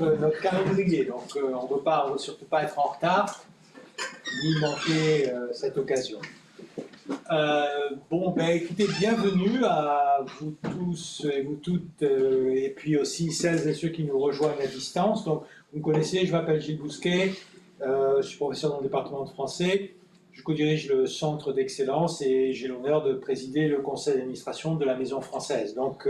Notre calendrier, donc on ne veut surtout pas être en retard, ni manquer cette occasion. Écoutez, bienvenue à vous tous et vous toutes, et puis aussi celles et ceux qui nous rejoignent à distance. Donc, vous me connaissez, je m'appelle Gilles Bousquet, je suis professeur dans le département de français, je co-dirige le centre d'excellence et j'ai l'honneur de présider le conseil d'administration de la Maison française. Donc,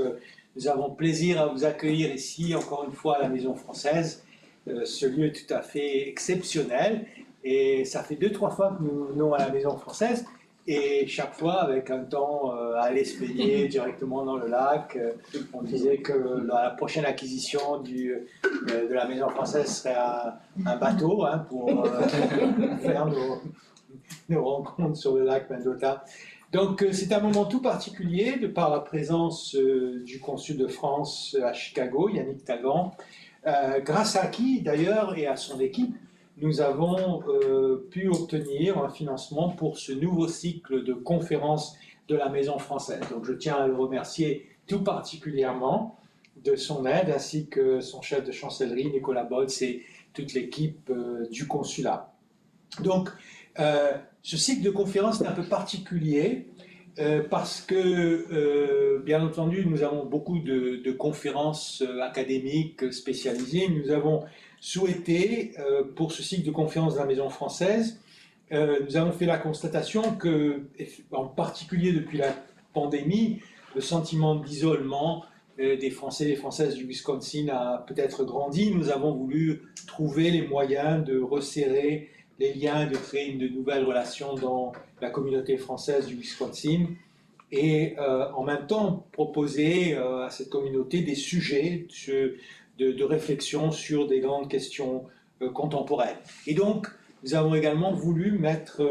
nous avons plaisir à vous accueillir ici, encore une fois, à la Maison française. Ce lieu est tout à fait exceptionnel et ça fait 2-3 fois que nous venons à la Maison française et chaque fois avec un temps à aller se baigner directement dans le lac. On disait que la prochaine acquisition de la Maison française serait un bateau pour faire nos rencontres sur le lac Mendota. Donc c'est un moment tout particulier de par la présence du consul de France à Chicago, Yannick Tagan, grâce à qui d'ailleurs et à son équipe, nous avons pu obtenir un financement pour ce nouveau cycle de conférences de la Maison française. Donc je tiens à le remercier tout particulièrement de son aide, ainsi que son chef de chancellerie, Nicolas Boltz, et toute l'équipe du consulat. Donc, ce cycle de conférences est un peu particulier parce que, bien entendu, nous avons beaucoup de conférences académiques spécialisées. Nous avons souhaité, pour ce cycle de conférences de la Maison française, nous avons fait la constatation que, en particulier depuis la pandémie, le sentiment d'isolement des Français et des Françaises du Wisconsin a peut-être grandi. Nous avons voulu trouver les moyens de resserrer les liens, de créer de nouvelles relations dans la communauté française du Wisconsin et en même temps proposer à cette communauté des sujets de réflexion sur des grandes questions contemporaines. Et donc, nous avons également voulu mettre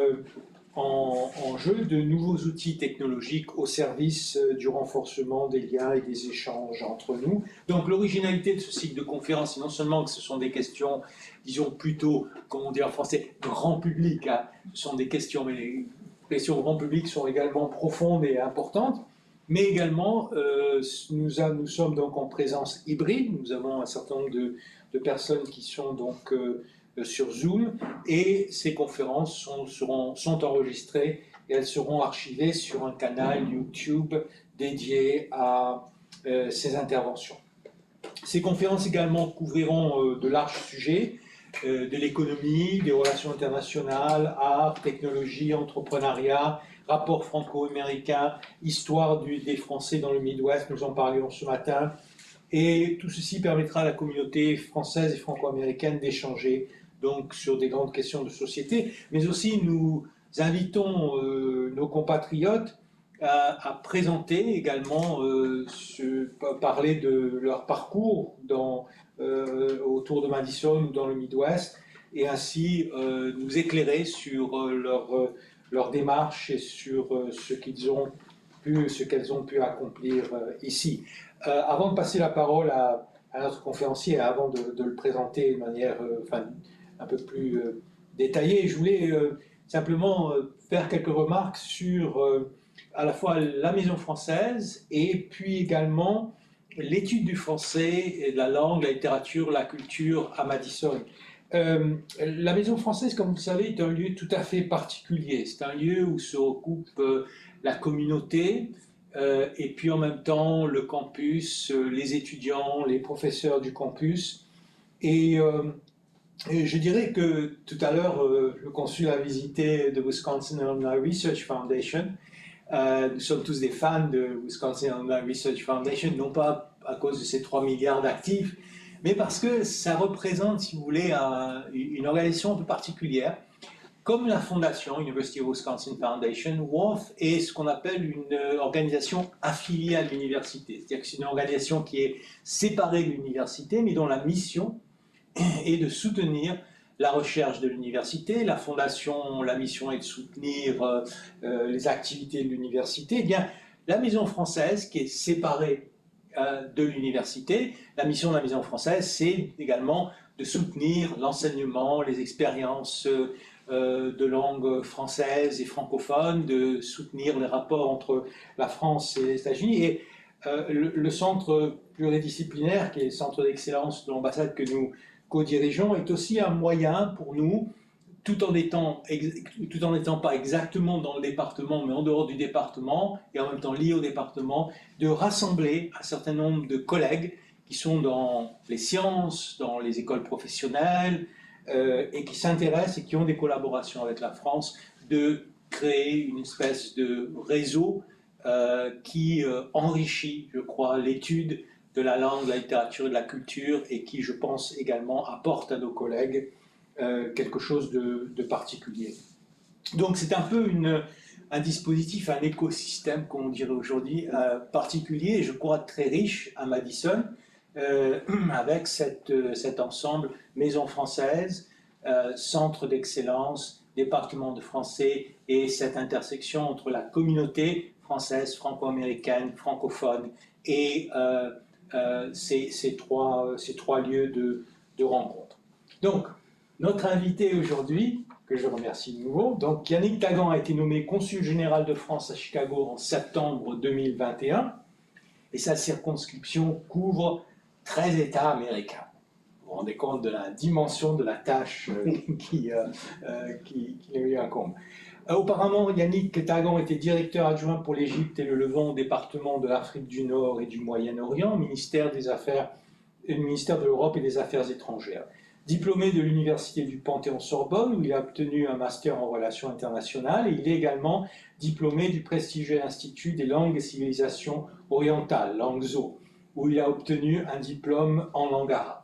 en jeu de nouveaux outils technologiques au service du renforcement des liens et des échanges entre nous. Donc l'originalité de ce cycle de conférences, c'est non seulement que ce sont des questions, disons plutôt, comme on dit en français, grand public, ce sont des questions, mais les questions grand public sont également profondes et importantes, mais également nous sommes donc en présence hybride, nous avons un certain nombre de personnes qui sont donc sur Zoom, et ces conférences sont enregistrées et elles seront archivées sur un canal YouTube dédié à ces interventions. Ces conférences également couvriront de larges sujets, de l'économie, des relations internationales, art, technologie, entrepreneuriat, rapports franco-américains, histoire des Français dans le Midwest, nous en parlions ce matin, et tout ceci permettra à la communauté française et franco-américaine d'échanger donc sur des grandes questions de société, mais aussi nous invitons nos compatriotes à présenter également, parler de leur parcours autour de Madison ou dans le Midwest, et ainsi nous éclairer sur leur démarche et sur ce qu'elles ont pu accomplir ici. Avant de passer la parole à notre conférencier, avant de le présenter de manière un peu plus détaillée, je voulais simplement faire quelques remarques sur à la fois la Maison française et puis également l'étude du français, et de la langue, la littérature, la culture à Madison. La Maison française, comme vous le savez, est un lieu tout à fait particulier. C'est un lieu où se recoupe la communauté, et puis en même temps le campus, les étudiants, les professeurs du campus. Et je dirais que tout à l'heure, le consul a visité the Wisconsin Alumni Research Foundation. Nous sommes tous des fans de Wisconsin Alumni Research Foundation, non pas à cause de ses 3 milliards d'actifs, mais parce que ça représente, si vous voulez, une organisation un peu particulière. Comme la fondation University of Wisconsin Foundation, WOF est ce qu'on appelle une organisation affiliée à l'université. C'est-à-dire que c'est une organisation qui est séparée de l'université, mais dont la mission est de soutenir la recherche de l'université. La fondation, la mission est de soutenir les activités de l'université. Eh bien, la Maison française, qui est séparée de l'université, la mission de la Maison française, c'est également de soutenir l'enseignement, les expériences de langue française et francophone, de soutenir les rapports entre la France et les États-Unis. Et le centre pluridisciplinaire, qui est le centre d'excellence de l'ambassade que nous co-dirigeons, est aussi un moyen pour nous, tout en n'étant pas exactement dans le département, mais en dehors du département, et en même temps lié au département, de rassembler un certain nombre de collègues qui sont dans les sciences, dans les écoles professionnelles, et qui s'intéressent et qui ont des collaborations avec la France, de créer une espèce de réseau qui enrichit, je crois, l'étude de la langue, de la littérature et de la culture, et qui, je pense, également apporte à nos collègues quelque chose de particulier. Donc c'est un peu un dispositif, un écosystème, comme on dirait aujourd'hui, particulier, et je crois très riche à Madison, avec cet ensemble maison française, centre d'excellence, département de français, et cette intersection entre la communauté française, franco-américaine, francophone, et ces trois lieux de rencontre. Donc, notre invité aujourd'hui, que je remercie de nouveau, donc Yannick Tagan a été nommé consul général de France à Chicago en septembre 2021, et sa circonscription couvre 13 États américains. Vous vous rendez compte de la dimension de la tâche qui lui incombe. Auparavant, Yannick Tagan était directeur adjoint pour l'Égypte et le Levant au département de l'Afrique du Nord et du Moyen-Orient, ministère de l'Europe et des Affaires étrangères. Diplômé de l'Université du Panthéon-Sorbonne, où il a obtenu un master en relations internationales, et il est également diplômé du prestigieux Institut des langues et civilisations orientales, Langso, où il a obtenu un diplôme en langue arabe.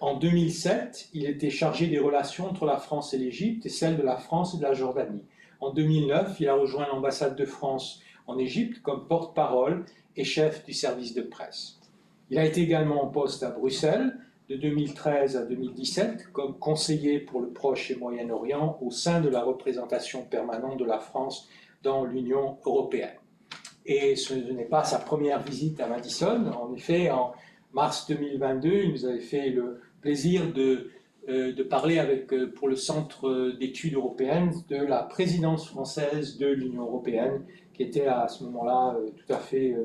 En 2007, il était chargé des relations entre la France et l'Égypte et celles de la France et de la Jordanie. En 2009, il a rejoint l'ambassade de France en Égypte comme porte-parole et chef du service de presse. Il a été également en poste à Bruxelles de 2013 à 2017 comme conseiller pour le Proche et Moyen-Orient au sein de la représentation permanente de la France dans l'Union européenne. Et ce n'est pas sa première visite à Madison. En effet, en mars 2022, il nous avait fait le plaisir de parler pour le Centre d'études européennes de la présidence française de l'Union européenne, qui était à ce moment-là tout à fait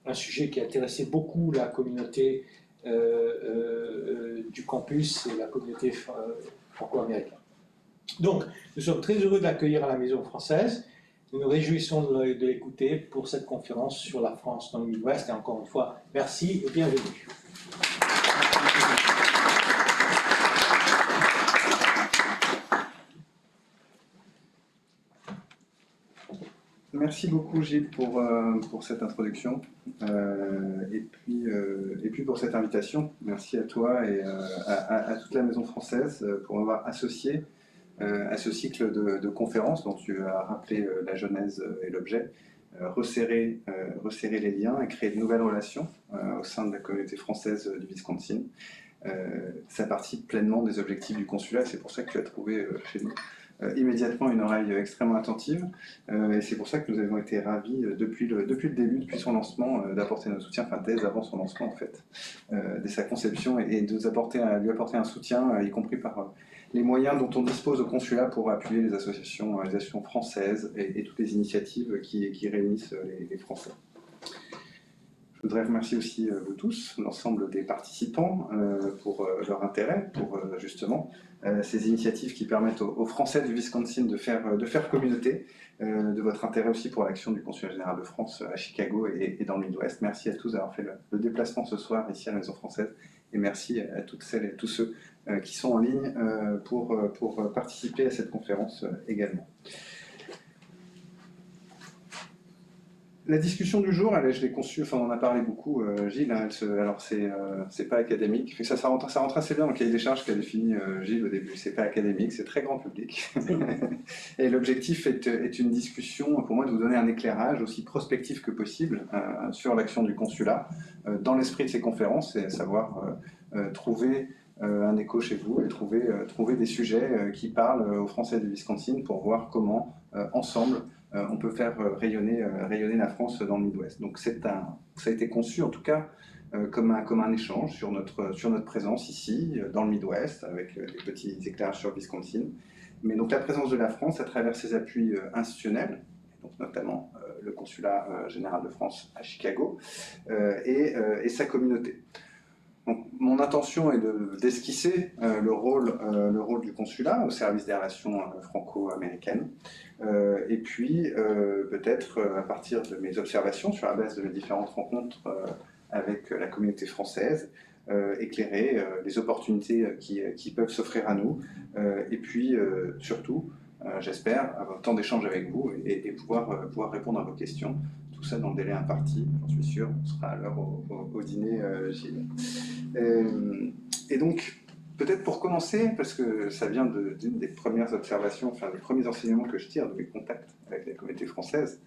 un sujet qui intéressait beaucoup la communauté du campus et la communauté franco-américaine. Donc, nous sommes très heureux de l'accueillir à la Maison française. Nous nous réjouissons de l'écouter pour cette conférence sur la France dans le Midwest. Et encore une fois, merci et bienvenue. Merci beaucoup Gilles pour cette introduction et puis pour cette invitation. Merci à toi et à toute la Maison française pour m'avoir associé à ce cycle de conférences dont tu as rappelé la genèse et l'objet, resserrer les liens et créer de nouvelles relations au sein de la communauté française du Wisconsin. Ça participe pleinement des objectifs du consulat, c'est pour ça que tu as trouvé chez nous immédiatement une oreille extrêmement attentive, et c'est pour ça que nous avons été ravis depuis le début, depuis son lancement, d'apporter notre soutien, enfin dès avant son lancement en fait, dès sa conception, et de lui apporter un soutien, y compris par les moyens dont on dispose au consulat pour appuyer les associations françaises et toutes les initiatives qui réunissent les Français. Je voudrais remercier aussi vous tous, l'ensemble des participants, pour leur intérêt, pour justement ces initiatives qui permettent aux Français du Wisconsin de faire communauté, de votre intérêt aussi pour l'action du Consulat général de France à Chicago et dans le Midwest. Merci à tous d'avoir fait le déplacement ce soir ici à la Maison française, et merci à toutes celles et tous ceux qui sont en ligne pour participer à cette conférence également. La discussion du jour, je l'ai conçue, enfin on en a parlé beaucoup, Gilles, hein, alors c'est pas académique, ça rentre assez bien dans le cahier des charges qu'a défini Gilles au début, c'est pas académique, c'est très grand public. Et l'objectif est une discussion, pour moi, de vous donner un éclairage aussi prospectif que possible sur l'action du consulat, dans l'esprit de ces conférences, et à savoir trouver un écho chez vous et trouver des sujets qui parlent aux Français du Wisconsin pour voir comment, ensemble, on peut faire rayonner la France dans le Midwest. Donc ça a été conçu en tout cas comme un échange sur notre présence ici, dans le Midwest, avec des petits éclairages sur le Wisconsin. Mais donc la présence de la France à travers ses appuis institutionnels, donc notamment le consulat général de France à Chicago, et sa communauté. Donc, mon intention est d'esquisser le rôle du consulat au service des relations franco-américaines, et puis peut-être à partir de mes observations sur la base de mes différentes rencontres avec la communauté française, éclairer les opportunités qui peuvent s'offrir à nous, et puis surtout, j'espère, avoir le temps d'échange avec vous et pouvoir répondre à vos questions. Tout ça dans le délai imparti, j'en suis sûr, on sera à l'heure au dîner, Gilles. Et donc, peut-être pour commencer, parce que ça vient d'une des premières observations, enfin des premiers enseignements que je tire de mes contacts avec la communauté française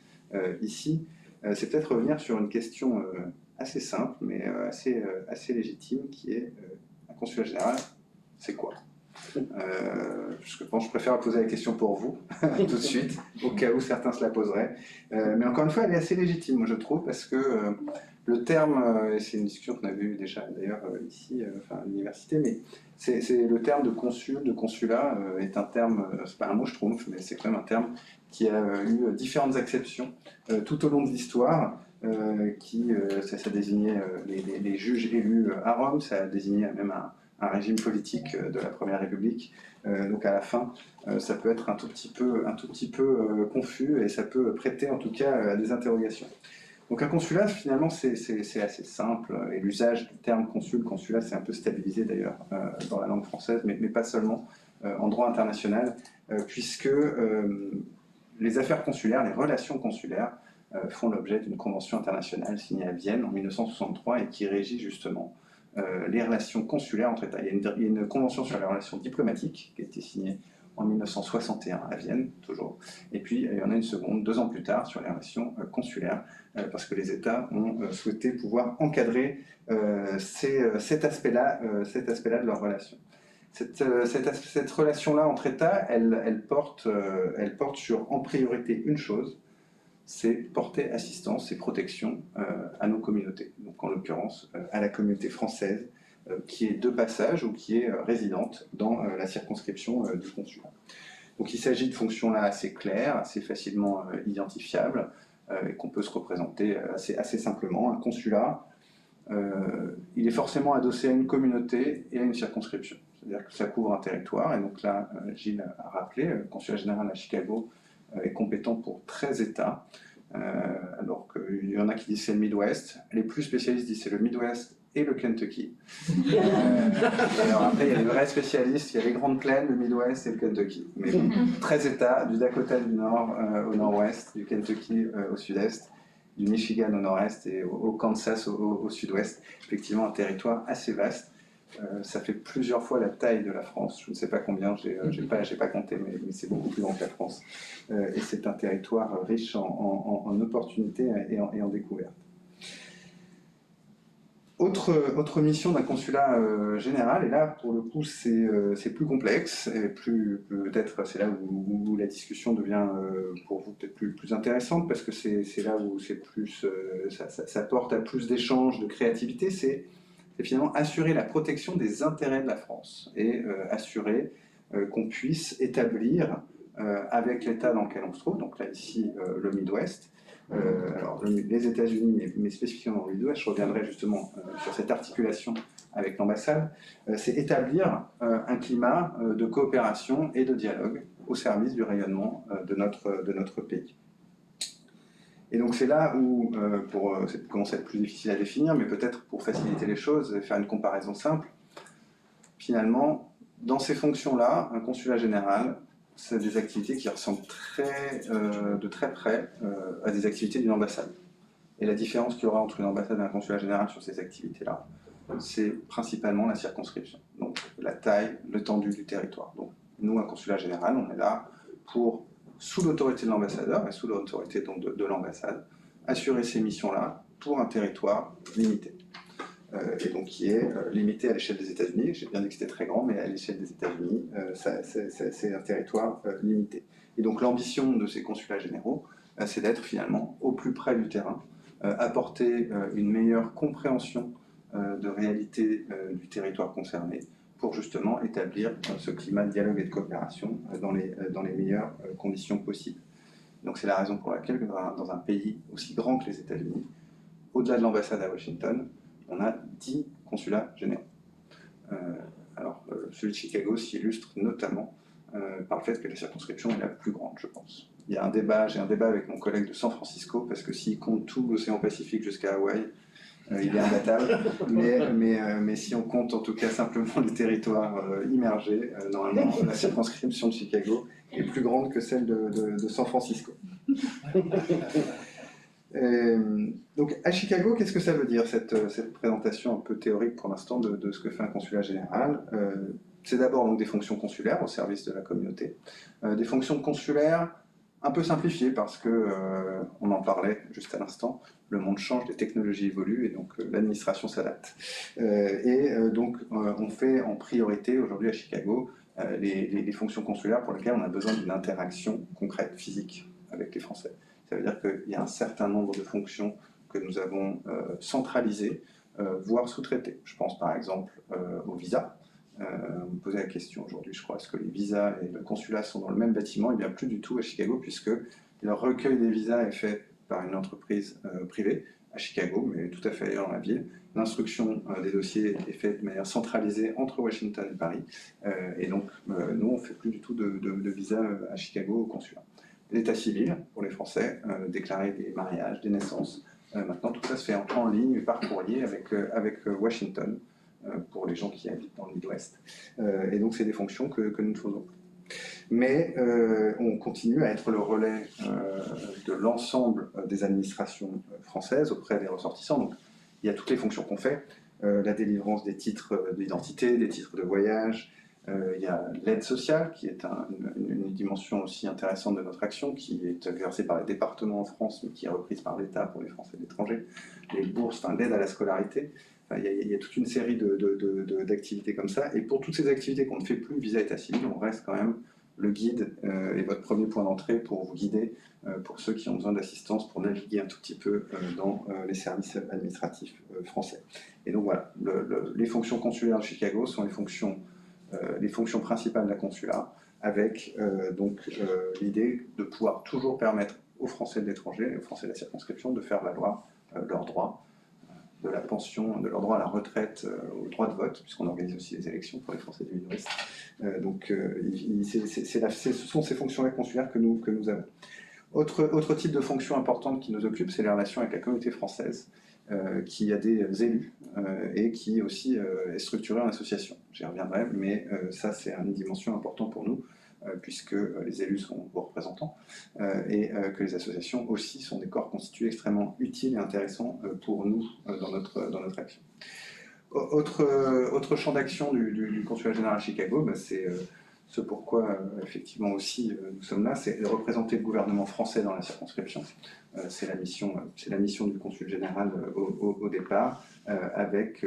ici, c'est peut-être revenir sur une question assez simple, mais assez légitime, qui est un consulat général, c'est quoi? Je préfère poser la question pour vous, tout de suite, au cas où certains se la poseraient. Mais encore une fois, elle est assez légitime, moi je trouve, parce que le terme, et c'est une discussion qu'on avait eue déjà d'ailleurs ici, à l'université, mais c'est le terme de consul, de consulat, est un terme, c'est pas un mot je trouve, mais c'est quand même un terme qui a eu différentes acceptions tout au long de l'histoire. Ça désignait les juges élus à Rome, ça désignait même un régime politique de la Première République. Donc à la fin, ça peut être un tout petit peu confus et ça peut prêter en tout cas à des interrogations. Donc un consulat, finalement, c'est assez simple, et l'usage du terme consul, consulat, c'est un peu stabilisé d'ailleurs dans la langue française, mais pas seulement, en droit international, puisque les affaires consulaires, les relations consulaires, font l'objet d'une convention internationale signée à Vienne en 1963 et qui régit justement les relations consulaires entre États. Il y a une convention sur les relations diplomatiques qui a été signée en 1961 à Vienne, toujours. Et puis il y en a une seconde, 2 ans plus tard, sur les relations consulaires, parce que les États ont souhaité pouvoir encadrer cet aspect-là de leurs relations. Cette relation-là entre États, elle porte sur, en priorité, une chose, c'est porter assistance et protection à nos communautés. Donc en l'occurrence, à la communauté française, qui est de passage ou qui est résidente dans la circonscription du consulat. Donc il s'agit de fonctions-là assez claires, assez facilement identifiables, et qu'on peut se représenter assez simplement. Un consulat, il est forcément adossé à une communauté et à une circonscription. C'est-à-dire que ça couvre un territoire, et donc là, Gilles a rappelé, le consulat général à Chicago est compétent pour 13 États, alors qu'il y en a qui disent c'est le Midwest, les plus spécialistes disent c'est le Midwest et le Kentucky. Alors après, il y a les vrais spécialistes, il y a les Grandes Plaines, le Midwest et le Kentucky. Mais 13 États, du Dakota du Nord au nord-ouest, du Kentucky au sud-est, du Michigan au nord-est et au Kansas au sud-ouest. Effectivement, un territoire assez vaste. Ça fait plusieurs fois la taille de la France. Je ne sais pas combien, j'ai pas compté, mais c'est beaucoup plus grand que la France. Et c'est un territoire riche en opportunités et en découvertes. Autre mission d'un consulat général, et là pour le coup c'est plus complexe, et peut-être c'est là où la discussion devient pour vous peut-être plus intéressante, parce que c'est là où c'est plus, ça porte à plus d'échanges, de créativité, c'est finalement assurer la protection des intérêts de la France, et assurer qu'on puisse établir avec l'État dans lequel on se trouve, donc là ici le Midwest, alors les États-Unis, mais spécifiquement le Midwest, je reviendrai justement sur cette articulation avec l'ambassade, c'est établir un climat de coopération et de dialogue au service du rayonnement de notre pays. Et donc c'est là où, ça commence à être plus difficile à définir, mais peut-être pour faciliter les choses et faire une comparaison simple, finalement, dans ces fonctions-là, un consulat général, c'est des activités qui ressemblent de très près à des activités d'une ambassade. Et la différence qu'il y aura entre une ambassade et un consulat général sur ces activités-là, c'est principalement la circonscription. Donc la taille, l'étendue du territoire. Donc nous, un consulat général, on est là pour, sous l'autorité de l'ambassadeur et sous l'autorité de l'ambassade, assurer ces missions-là pour un territoire limité. Et donc qui est limité à l'échelle des États-Unis. J'ai bien dit que c'était très grand, mais à l'échelle des États-Unis, c'est un territoire limité. Et donc l'ambition de ces consulats généraux, c'est d'être finalement au plus près du terrain, apporter une meilleure compréhension de réalité du territoire concerné, pour justement établir ce climat de dialogue et de coopération dans les meilleures conditions possibles. Donc c'est la raison pour laquelle dans un pays aussi grand que les États-Unis, au-delà de l'ambassade à Washington, on a 10 consulats généraux. Celui de Chicago s'illustre notamment par le fait que la circonscription est la plus grande, je pense. J'ai un débat avec mon collègue de San Francisco, parce que s'il compte tout l'océan Pacifique jusqu'à Hawaï, il est imbattable, mais si on compte en tout cas simplement les territoires immergés, normalement la circonscription de Chicago est plus grande que celle de San Francisco. Donc à Chicago, qu'est-ce que ça veut dire cette présentation un peu théorique pour l'instant de ce que fait un consulat général? C'est d'abord donc des fonctions consulaires au service de la communauté, des fonctions consulaires un peu simplifiées parce que, on en parlait juste à l'instant, le monde change, les technologies évoluent et donc l'administration s'adapte. Donc on fait en priorité aujourd'hui à Chicago les fonctions consulaires pour lesquelles on a besoin d'une interaction concrète, physique avec les Français. Ça veut dire qu'il y a un certain nombre de fonctions que nous avons centralisées, voire sous-traitées. Je pense par exemple aux visas. On me posait la question aujourd'hui, je crois, est-ce que les visas et le consulat sont dans le même bâtiment? Eh bien, plus du tout à Chicago, puisque le recueil des visas est fait par une entreprise privée à Chicago, mais tout à fait ailleurs dans la ville. L'instruction des dossiers est faite de manière centralisée entre Washington et Paris. Et donc, nous, on ne fait plus du tout de visas à Chicago au consulat. L'état civil pour les Français, déclarer des mariages, des naissances. Maintenant, tout ça se fait en ligne, par courrier avec Washington, pour les gens qui habitent dans le Midwest. Et donc, c'est des fonctions que nous ne faisons plus. Mais on continue à être le relais de l'ensemble des administrations françaises auprès des ressortissants. Donc, il y a toutes les fonctions qu'on fait, la délivrance des titres d'identité, des titres de voyage. Il y a l'aide sociale, qui est une dimension aussi intéressante de notre action, qui est exercée par les départements en France, mais qui est reprise par l'État pour les Français de l'étranger. Les bourses, l'aide à la scolarité. Il y a toute une série d'activités comme ça. Et pour toutes ces activités qu'on ne fait plus visa état civil, on reste quand même le guide et votre premier point d'entrée pour vous guider, pour ceux qui ont besoin d'assistance, pour naviguer un tout petit peu dans les services administratifs français. Et donc voilà, les fonctions consulaires de Chicago sont les fonctions principales d'un consulat, avec l'idée de pouvoir toujours permettre aux Français de l'étranger, aux Français de la circonscription, de faire valoir leurs droits, de la pension, de leur droit à la retraite, au droit de vote, puisqu'on organise aussi les élections pour les Français du Midwest. Ce sont ces fonctions-là consulaires que nous avons. Autre type de fonction importante qui nous occupe, c'est les relations avec la communauté française, qui a des élus et qui aussi est structurée en association. J'y reviendrai, mais ça c'est une dimension importante pour nous, puisque les élus sont vos représentants et que les associations aussi sont des corps constitués extrêmement utiles et intéressants pour nous dans notre action. Autre champ d'action du consulat général à Chicago, c'est ce pourquoi effectivement aussi nous sommes là, c'est de représenter le gouvernement français dans la circonscription. C'est la mission du consul général au départ, avec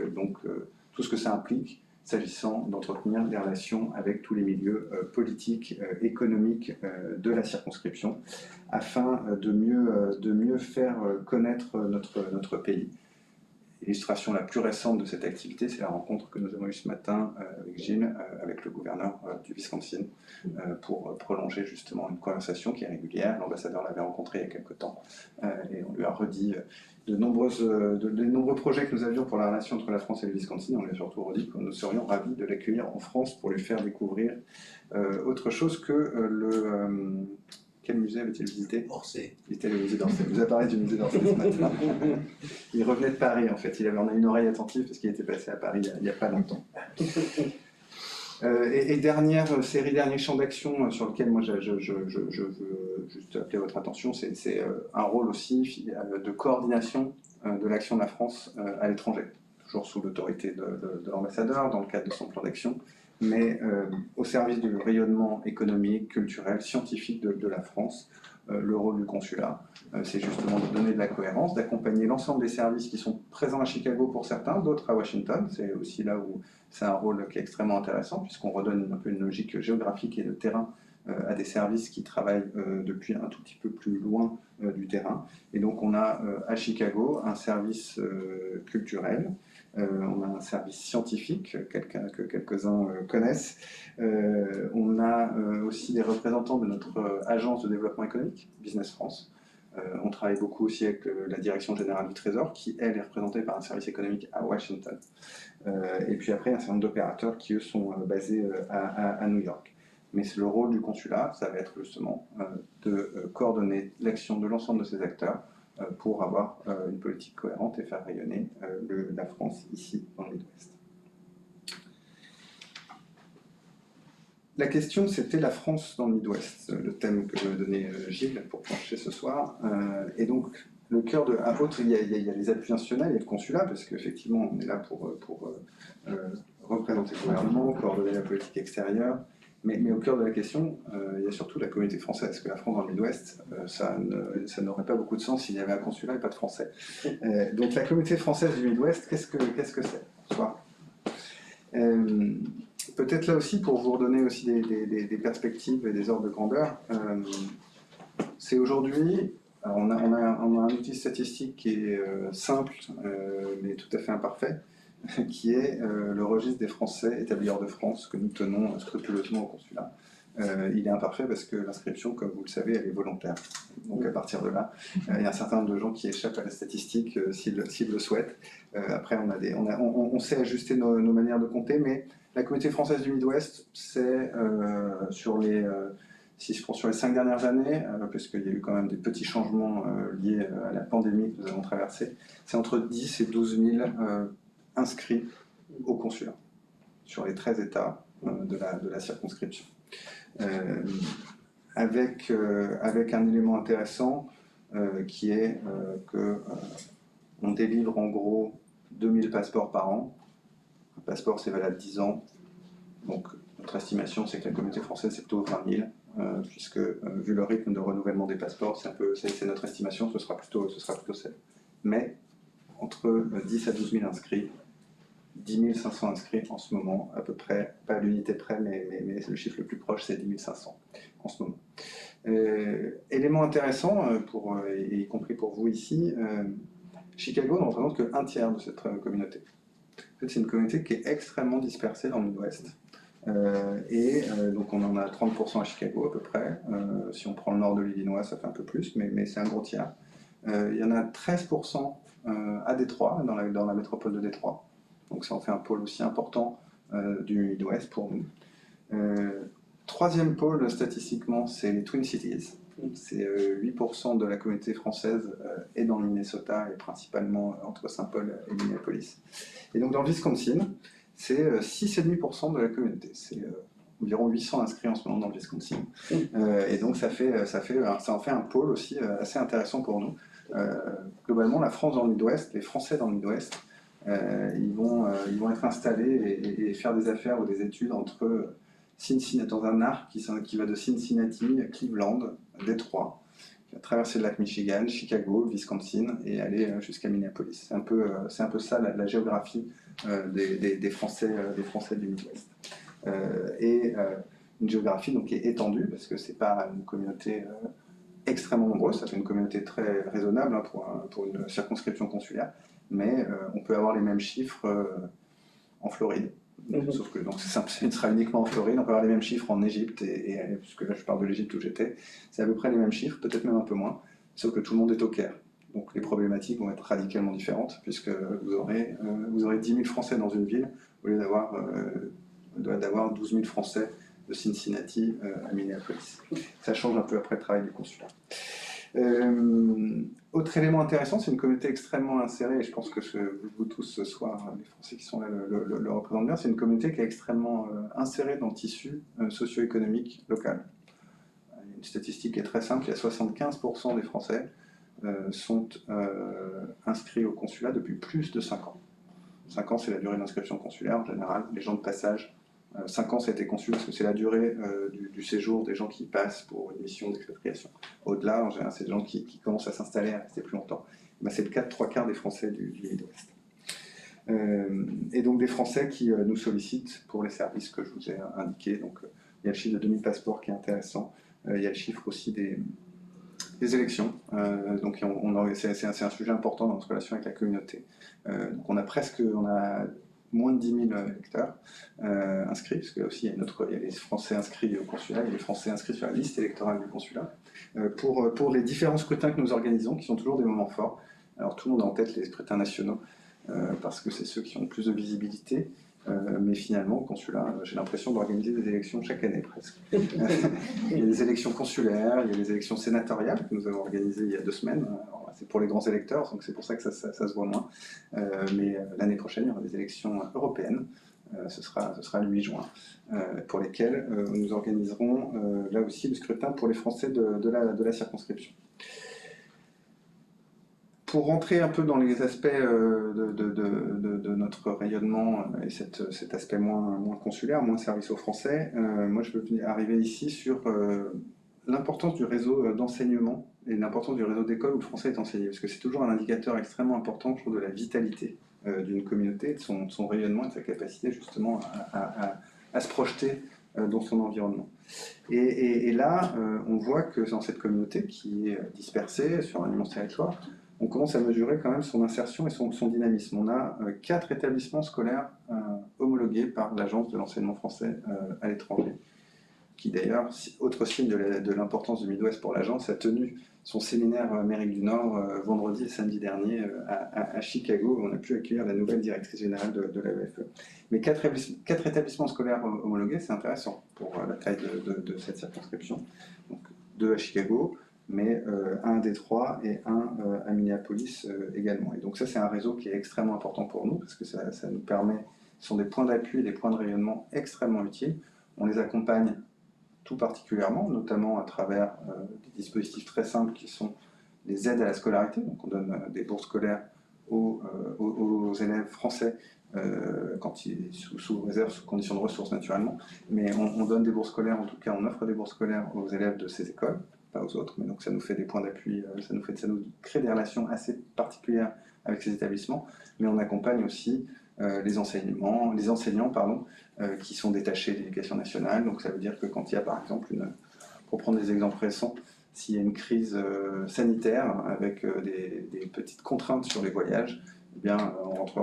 tout ce que ça implique s'agissant d'entretenir des relations avec tous les milieux politiques, économiques de la circonscription, afin de mieux faire connaître notre pays. L'illustration la plus récente de cette activité, c'est la rencontre que nous avons eue ce matin avec Gilles, avec le gouverneur du Wisconsin, pour prolonger justement une conversation qui est régulière. L'ambassadeur l'avait rencontré il y a quelque temps et on lui a redit de nombreux projets que nous avions pour la relation entre la France et le Wisconsin. On lui a surtout redit que nous serions ravis de l'accueillir en France pour lui faire découvrir autre chose que quel musée avait-il visité? Orsay. Il était au musée d'Orsay. Il nous a parlé du musée d'Orsay ce matin. Il revenait de Paris en fait. On a une oreille attentive parce qu'il était passé à Paris il n'y a pas longtemps. Dernier champ d'action sur lequel moi je veux juste appeler votre attention, c'est un rôle aussi de coordination de l'action de la France à l'étranger, toujours sous l'autorité de l'ambassadeur dans le cadre de son plan d'action, mais au service du rayonnement économique, culturel, scientifique de la France. Le rôle du consulat, c'est justement de donner de la cohérence, d'accompagner l'ensemble des services qui sont présents à Chicago pour certains, d'autres à Washington. C'est aussi là où c'est un rôle qui est extrêmement intéressant, puisqu'on redonne un peu une logique géographique et de terrain à des services qui travaillent depuis un tout petit peu plus loin du terrain. Et donc on a à Chicago un service culturel On a un service scientifique que quelques-uns connaissent. On a aussi des représentants de notre agence de développement économique, Business France. On travaille beaucoup aussi avec la Direction générale du Trésor, qui, elle, est représentée par un service économique à Washington. Et puis après, un certain nombre d'opérateurs qui, eux, sont basés à New York. Mais le rôle du consulat, ça va être justement de coordonner l'action de l'ensemble de ces acteurs pour avoir une politique cohérente et faire rayonner la France ici, dans le Midwest. La question, c'était la France dans le Midwest, le thème que me donnait Gilles pour plancher ce soir. Et donc, le cœur de... il y a les appuis institutionnels et le consulat, parce qu'effectivement, on est là pour représenter le gouvernement, coordonner la politique extérieure. Mais au cœur de la question, il y a surtout la communauté française, parce que la France dans le Midwest, ça n'aurait pas beaucoup de sens s'il y avait un consulat et pas de Français. Donc la communauté française du Midwest, qu'est-ce que c'est? Peut-être là aussi, pour vous redonner aussi des perspectives et des ordres de grandeur, c'est aujourd'hui, on a un outil statistique qui est simple, mais tout à fait imparfait, qui est le registre des Français établis hors de France, que nous tenons scrupuleusement au consulat. Il est imparfait parce que l'inscription, comme vous le savez, elle est volontaire. Donc à partir de là, il y a un certain nombre de gens qui échappent à la statistique s'ils le souhaitent. Après, on sait ajuster nos manières de compter, mais la communauté française du Midwest, c'est si je prends sur les 5 dernières années, puisqu'il y a eu quand même des petits changements liés à la pandémie que nous avons traversée, c'est entre 10 et 12 000 inscrits au consulat, sur les 13 États de la circonscription. Avec un élément intéressant qui est qu'on délivre en gros 2000 passeports par an. Un passeport, c'est valable 10 ans. Donc, notre estimation, c'est que la communauté française, c'est plutôt 20 000, puisque, vu le rythme de renouvellement des passeports, c'est notre estimation, ce sera plutôt celle. Mais, entre 10 à 12 000 inscrits, 10 500 inscrits en ce moment, à peu près, pas à l'unité près, mais le chiffre le plus proche, c'est 10 500 en ce moment. Élément intéressant, y compris pour vous ici, Chicago ne représente que 1/3 de cette communauté. En fait, c'est une communauté qui est extrêmement dispersée dans le Midwest. Donc on en a 30% à Chicago à peu près. Si on prend le nord de l'Illinois, ça fait un peu plus, mais c'est un gros tiers. Il y en a 13% à Détroit, dans la métropole de Détroit. Donc ça en fait un pôle aussi important du Midwest pour nous. Troisième pôle, statistiquement, c'est les Twin Cities. C'est 8% de la communauté française est dans le Minnesota et principalement entre Saint-Paul et Minneapolis. Et donc dans le Wisconsin, c'est 6,5% de la communauté. C'est environ 800 inscrits en ce moment dans le Wisconsin. Et donc ça en fait un pôle aussi assez intéressant pour nous. Globalement, la France dans le Midwest, les Français dans le Midwest, ils vont être installés et faire des affaires ou des études entre Cincinnati, dans un arc qui va de Cincinnati, Cleveland, Détroit, qui va traverser le lac Michigan, Chicago, Wisconsin et aller jusqu'à Minneapolis. C'est un peu ça la géographie des Français du Midwest. Une géographie donc, qui est étendue, parce que c'est pas une communauté extrêmement nombreuse, ça fait une communauté très raisonnable hein, pour une circonscription consulaire, mais on peut avoir les mêmes chiffres en Floride. Sauf que donc, ce sera uniquement en Floride, on peut avoir les mêmes chiffres en Égypte, puisque là je parle de l'Égypte où j'étais, c'est à peu près les mêmes chiffres, peut-être même un peu moins, sauf que tout le monde est au Caire. Donc les problématiques vont être radicalement différentes, puisque vous aurez 10 000 Français dans une ville, au lieu d'avoir 12 000 Français de Cincinnati à Minneapolis. Ça change un peu après le travail du consulat. Autre élément intéressant, c'est une communauté extrêmement insérée, et je pense que vous tous ce soir, les Français qui sont là le représentent bien, c'est une communauté qui est extrêmement insérée dans le tissu socio-économique local. Une statistique est très simple, il y a 75% des Français sont inscrits au consulat depuis plus de 5 ans. 5 ans, c'est la durée d'inscription consulaire en général, les gens de passage. 5 ans, ça a été conçu parce que c'est la durée du séjour des gens qui passent pour une mission d'expatriation. Au-delà, en général, c'est des gens qui commencent à s'installer, à rester plus longtemps. Ben, c'est le cas de 3/4 des Français du Midwest. Et donc des Français qui nous sollicitent pour les services que je vous ai indiqués. Donc, il y a le chiffre de 2000 passeports qui est intéressant. Il y a le chiffre aussi des les élections. Donc c'est un sujet important dans notre relation avec la communauté. Donc on a moins de 10 000 électeurs inscrits, parce que là aussi il y a les Français inscrits au consulat, il y a les Français inscrits sur la liste électorale du consulat, pour les différents scrutins que nous organisons, qui sont toujours des moments forts. Alors tout le monde a en tête les scrutins nationaux, parce que c'est ceux qui ont le plus de visibilité, mais finalement au consulat, j'ai l'impression d'organiser des élections chaque année presque. Il y a des élections consulaires, il y a les élections sénatoriales que nous avons organisées il y a 2 semaines. C'est pour les grands électeurs, donc c'est pour ça que ça se voit moins. Mais l'année prochaine, il y aura des élections européennes. Ce sera le 8 juin, pour lesquelles nous organiserons là aussi le scrutin pour les Français de la circonscription. Pour rentrer un peu dans les aspects de notre rayonnement et cet aspect moins consulaire, moins service aux Français, moi je veux arriver ici sur l'importance du réseau d'enseignement et l'importance du réseau d'école où le français est enseigné, parce que c'est toujours un indicateur extrêmement important, je trouve, de la vitalité d'une communauté, de son rayonnement et de sa capacité justement à se projeter dans son environnement. Et là, on voit que dans cette communauté qui est dispersée sur un immense territoire, on commence à mesurer quand même son insertion et son dynamisme. On a 4 établissements scolaires homologués par l'Agence de l'enseignement français à l'étranger, qui d'ailleurs, autre signe de l'importance du Midwest pour l'agence, a tenu son séminaire Amérique du Nord vendredi et samedi dernier à Chicago, où on a pu accueillir la nouvelle directrice générale de l'AEFE. Mais 4 établissements scolaires homologués, c'est intéressant pour la taille de cette circonscription. Donc 2 à Chicago, mais un à Détroit et un à Minneapolis également. Et donc ça, c'est un réseau qui est extrêmement important pour nous, parce que ça nous permet, ce sont des points d'appui, des points de rayonnement extrêmement utiles. On les accompagne tout particulièrement, notamment à travers des dispositifs très simples qui sont les aides à la scolarité. Donc on donne des bourses scolaires aux élèves français sous réserve, sous conditions de ressources naturellement, mais on donne des bourses scolaires, en tout cas on offre des bourses scolaires aux élèves de ces écoles, pas aux autres, mais donc ça nous fait des points d'appui, ça nous crée des relations assez particulières avec ces établissements, mais on accompagne aussi les enseignants qui sont détachés de l'éducation nationale. Donc ça veut dire que quand il y a par exemple, pour prendre des exemples récents, s'il y a une crise sanitaire avec des petites contraintes sur les voyages, eh bien,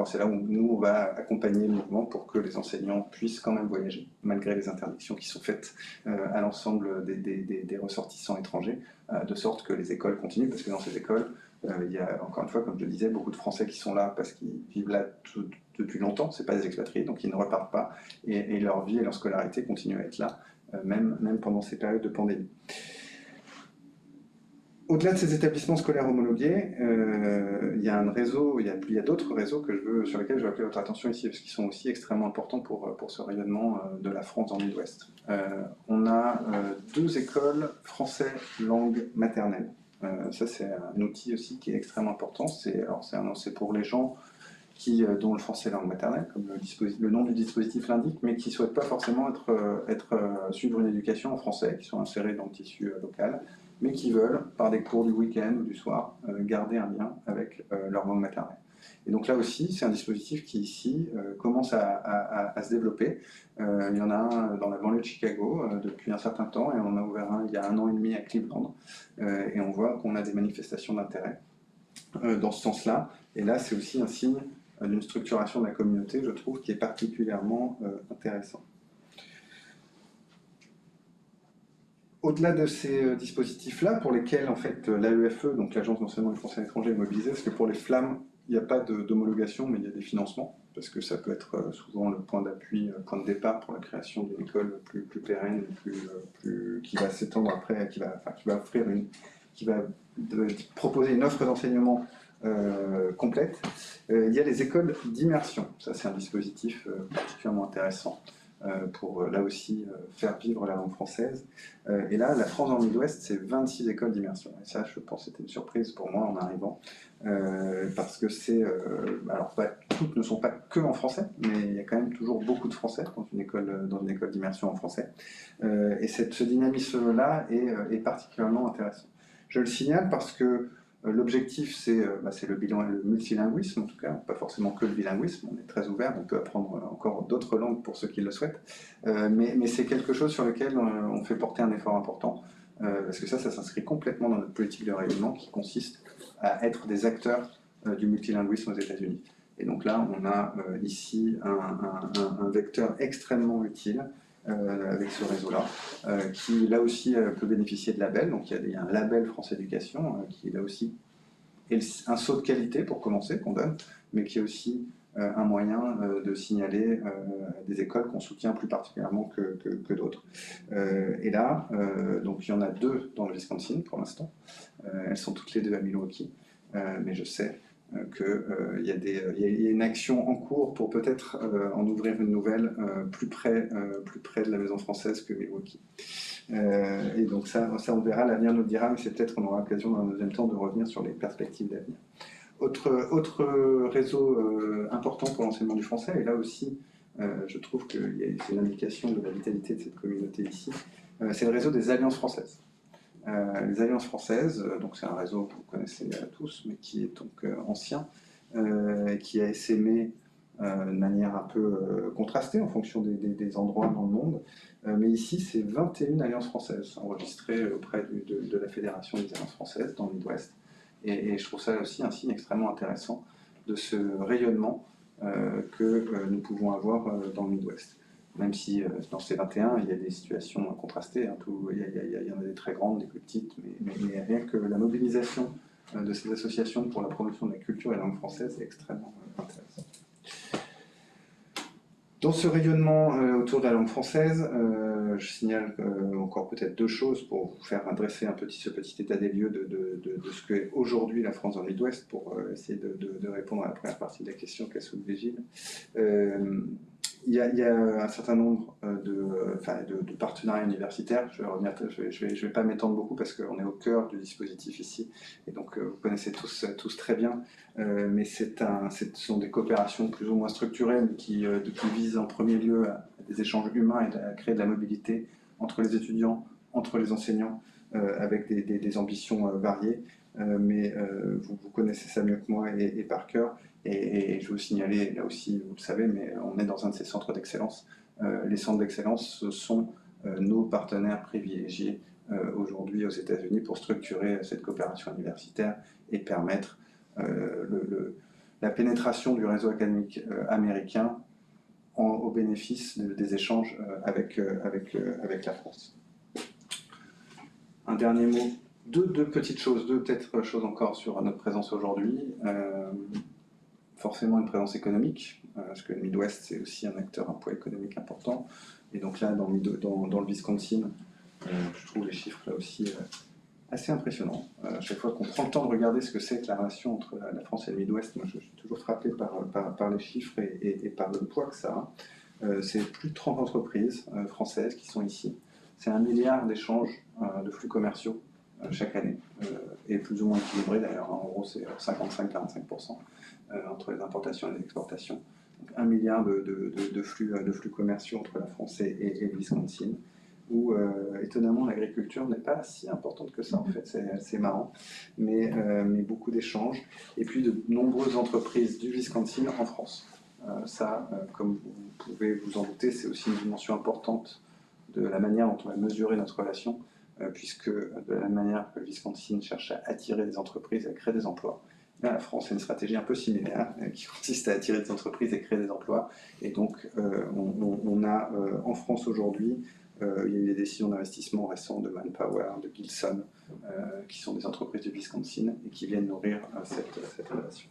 c'est là où nous, on va accompagner le mouvement pour que les enseignants puissent quand même voyager, malgré les interdictions qui sont faites à l'ensemble des ressortissants étrangers, de sorte que les écoles continuent, parce que dans ces écoles, il y a, encore une fois, comme je le disais, beaucoup de Français qui sont là parce qu'ils vivent là depuis longtemps, c'est pas des expatriés, donc ils ne repartent pas, et leur vie et leur scolarité continuent à être là, même pendant ces périodes de pandémie. Au-delà de ces établissements scolaires homologués, il y a un réseau, il y a d'autres réseaux sur lesquels je veux appeler votre attention ici, parce qu'ils sont aussi extrêmement importants pour ce rayonnement de la France dans le Midwest. On a 2 écoles français langue maternelle. Ça, c'est un outil aussi qui est extrêmement important. C'est pour les gens dont le français est langue maternelle, comme le nom du dispositif l'indique, mais qui ne souhaitent pas forcément suivre une éducation en français, qui sont insérés dans le tissu local, mais qui veulent, par des cours du week-end ou du soir, garder un lien avec leur langue maternelle. Et donc là aussi, c'est un dispositif qui ici commence à se développer. Il y en a un dans la banlieue de Chicago depuis un certain temps, et on en a ouvert un il y a 1 an et demi à Cleveland. Et on voit qu'on a des manifestations d'intérêt dans ce sens-là. Et là, c'est aussi un signe d'une structuration de la communauté, je trouve, qui est particulièrement intéressant. Au-delà de ces dispositifs-là, pour lesquels en fait l'AEFE, donc l'Agence d'enseignement du français à l'étranger, est mobilisée, parce que pour les flammes, il n'y a pas d'homologation, mais il y a des financements, parce que ça peut être souvent le point d'appui, le point de départ pour la création d'une école plus pérenne, qui va s'étendre après, qui va proposer une offre d'enseignement complète. Il y a les écoles d'immersion. Ça, c'est un dispositif particulièrement intéressant pour là aussi faire vivre la langue française. Et là, la France dans le Midwest, c'est 26 écoles d'immersion. Et ça, je pense, c'était une surprise pour moi en arrivant, parce que alors toutes ne sont pas que en français, mais il y a quand même toujours beaucoup de français dans une école d'immersion en français. Et ce dynamisme-là est particulièrement intéressant. Je le signale parce que l'objectif, c'est le multilinguisme, en tout cas, pas forcément que le bilinguisme, on est très ouvert, on peut apprendre encore d'autres langues pour ceux qui le souhaitent, mais c'est quelque chose sur lequel on fait porter un effort important, parce que ça s'inscrit complètement dans notre politique de rayonnement qui consiste à être des acteurs du multilinguisme aux États-Unis. Et donc là, on a ici un vecteur extrêmement utile avec ce réseau-là, qui là aussi peut bénéficier de labels. Donc il y a un label France Éducation qui là aussi est un saut de qualité pour commencer qu'on donne, mais qui est aussi un moyen de signaler des écoles qu'on soutient plus particulièrement que d'autres. Et là, donc il y en a 2 dans le Wisconsin pour l'instant. Elles sont toutes les 2 à Milwaukee, mais je sais qu'il y a une action en cours pour peut-être en ouvrir une nouvelle plus près de la maison française que Milwaukee. Et donc ça on verra, l'avenir nous le dira, mais c'est peut-être qu'on aura l'occasion dans un deuxième temps de revenir sur les perspectives d'avenir. Autre réseau important pour l'enseignement du français, et là aussi je trouve que c'est une indication de la vitalité de cette communauté ici, c'est le réseau des Alliances françaises. Les Alliances françaises, donc c'est un réseau que vous connaissez tous, mais qui est donc ancien, qui a essaimé de manière un peu contrastée en fonction des endroits dans le monde. Mais ici, c'est 21 Alliances françaises enregistrées auprès de la Fédération des Alliances françaises dans le Midwest. Et je trouve ça aussi un signe extrêmement intéressant de ce rayonnement que nous pouvons avoir dans le Midwest. Même si dans ces 21, il y a des situations contrastées, hein, il y en a des très grandes, des plus petites, mais rien que la mobilisation de ces associations pour la promotion de la culture et de la langue française est extrêmement intéressante. Dans ce rayonnement autour de la langue française, je signale encore peut-être 2 choses pour vous faire adresser ce petit état des lieux de ce qu'est aujourd'hui la France dans le Midwest, pour essayer de répondre à la première partie de la question qu'a soulevée Gilles. Il y a un certain nombre de partenariats universitaires. Je vais pas m'étendre beaucoup parce qu'on est au cœur du dispositif ici, et donc vous connaissez tous très bien. Mais ce sont des coopérations plus ou moins structurelles qui visent en premier lieu à des échanges humains et à créer de la mobilité entre les étudiants, entre les enseignants, avec des ambitions variées. Mais vous connaissez ça mieux que moi et par cœur. Et je vais vous signaler, là aussi, vous le savez, mais on est dans un de ces centres d'excellence. Les centres d'excellence, ce sont nos partenaires privilégiés aujourd'hui aux États-Unis pour structurer cette coopération universitaire et permettre la pénétration du réseau académique américain au bénéfice des échanges avec la France. Un dernier mot, deux petites choses, peut-être choses encore sur notre présence aujourd'hui. Forcément une présence économique, parce que le Midwest c'est aussi un acteur, un poids économique important. Et donc là, dans le Wisconsin, je trouve les chiffres là aussi assez impressionnants. Chaque fois qu'on prend le temps de regarder ce que c'est que la relation entre la France et le Midwest, moi je suis toujours frappé par les chiffres et par le poids que ça a. C'est plus de 30 entreprises françaises qui sont ici. C'est 1 milliard d'échanges de flux commerciaux chaque année, et plus ou moins équilibré d'ailleurs. En gros, c'est 55-45% entre les importations et les exportations. Donc 1 milliard de flux commerciaux entre la France et le Wisconsin, où étonnamment l'agriculture n'est pas si importante que ça en fait, c'est marrant, mais beaucoup d'échanges, et puis de nombreuses entreprises du Wisconsin en France. Comme vous pouvez vous en douter, c'est aussi une dimension importante de la manière dont on va mesurer notre relation, puisque de la même manière que le Wisconsin cherche à attirer des entreprises et à créer des emplois, là, la France a une stratégie un peu similaire qui consiste à attirer des entreprises et créer des emplois. Et donc on a en France aujourd'hui, il y a eu des décisions d'investissement récentes de Manpower, de Gilson, qui sont des entreprises du Wisconsin et qui viennent nourrir cette relation.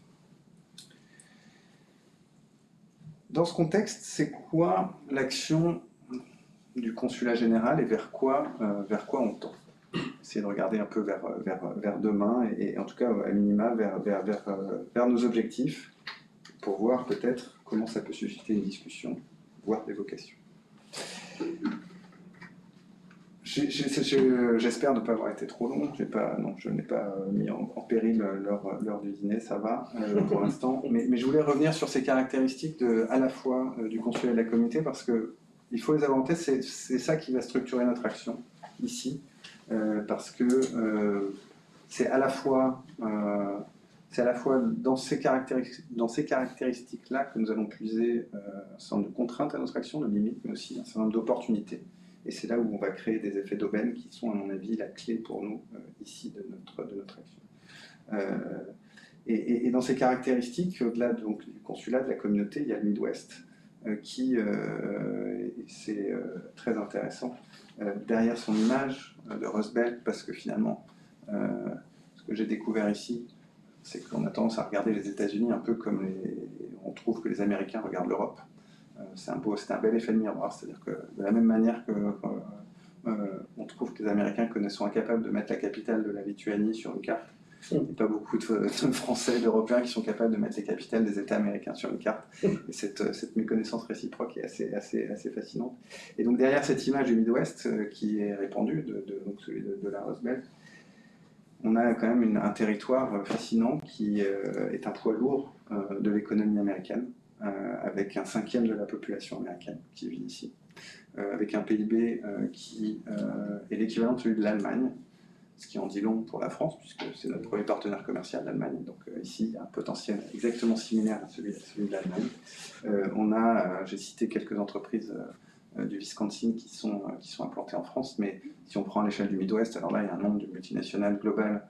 Dans ce contexte, c'est quoi l'action du consulat général et vers quoi on tend? Essayer de regarder un peu vers demain et en tout cas à minima vers nos objectifs pour voir peut-être comment ça peut susciter une discussion, voire des vocations. J'espère ne pas avoir été trop long. Je n'ai pas mis en péril l'heure du dîner, ça va pour l'instant. Mais je voulais revenir sur ces caractéristiques à la fois du consulat et de la communauté, parce qu'il faut les avoir en tête, c'est ça qui va structurer notre action ici, parce que c'est à la fois dans ces caractéristiques-là que nous allons puiser un certain nombre de contraintes à notre action, de limites, mais aussi un certain nombre d'opportunités. Et c'est là où on va créer des effets d'aubaine qui sont, à mon avis, la clé pour nous, ici, de notre action. Et dans ces caractéristiques, au-delà donc, du consulat, de la communauté, il y a le Midwest, qui, c'est très intéressant, derrière son image de Rust Belt, parce que finalement, ce que j'ai découvert ici, c'est qu'on a tendance à regarder les États-Unis un peu comme on trouve que les Américains regardent l'Europe. C'est un bel effet de miroir, c'est-à-dire que de la même manière que on trouve que les Américains sont incapables de mettre la capitale de la Lituanie sur une carte, il n'y a pas beaucoup de Français, d'Européens qui sont capables de mettre les capitales des États américains sur une carte. Et cette méconnaissance réciproque est assez fascinante. Et donc derrière cette image du Midwest qui est répandue, donc celui de la Rust Belt, on a quand même un territoire fascinant qui est un poids lourd de l'économie américaine, avec un cinquième de la population américaine qui vit ici, avec un PIB qui est l'équivalent de celui de l'Allemagne, ce qui en dit long pour la France, puisque c'est notre premier partenaire commercial, l'Allemagne. Donc ici, il y a un potentiel exactement similaire à celui de l'Allemagne. J'ai cité quelques entreprises du Wisconsin qui sont implantées en France, mais si on prend à l'échelle du Midwest, alors là, il y a un nombre de multinationales globales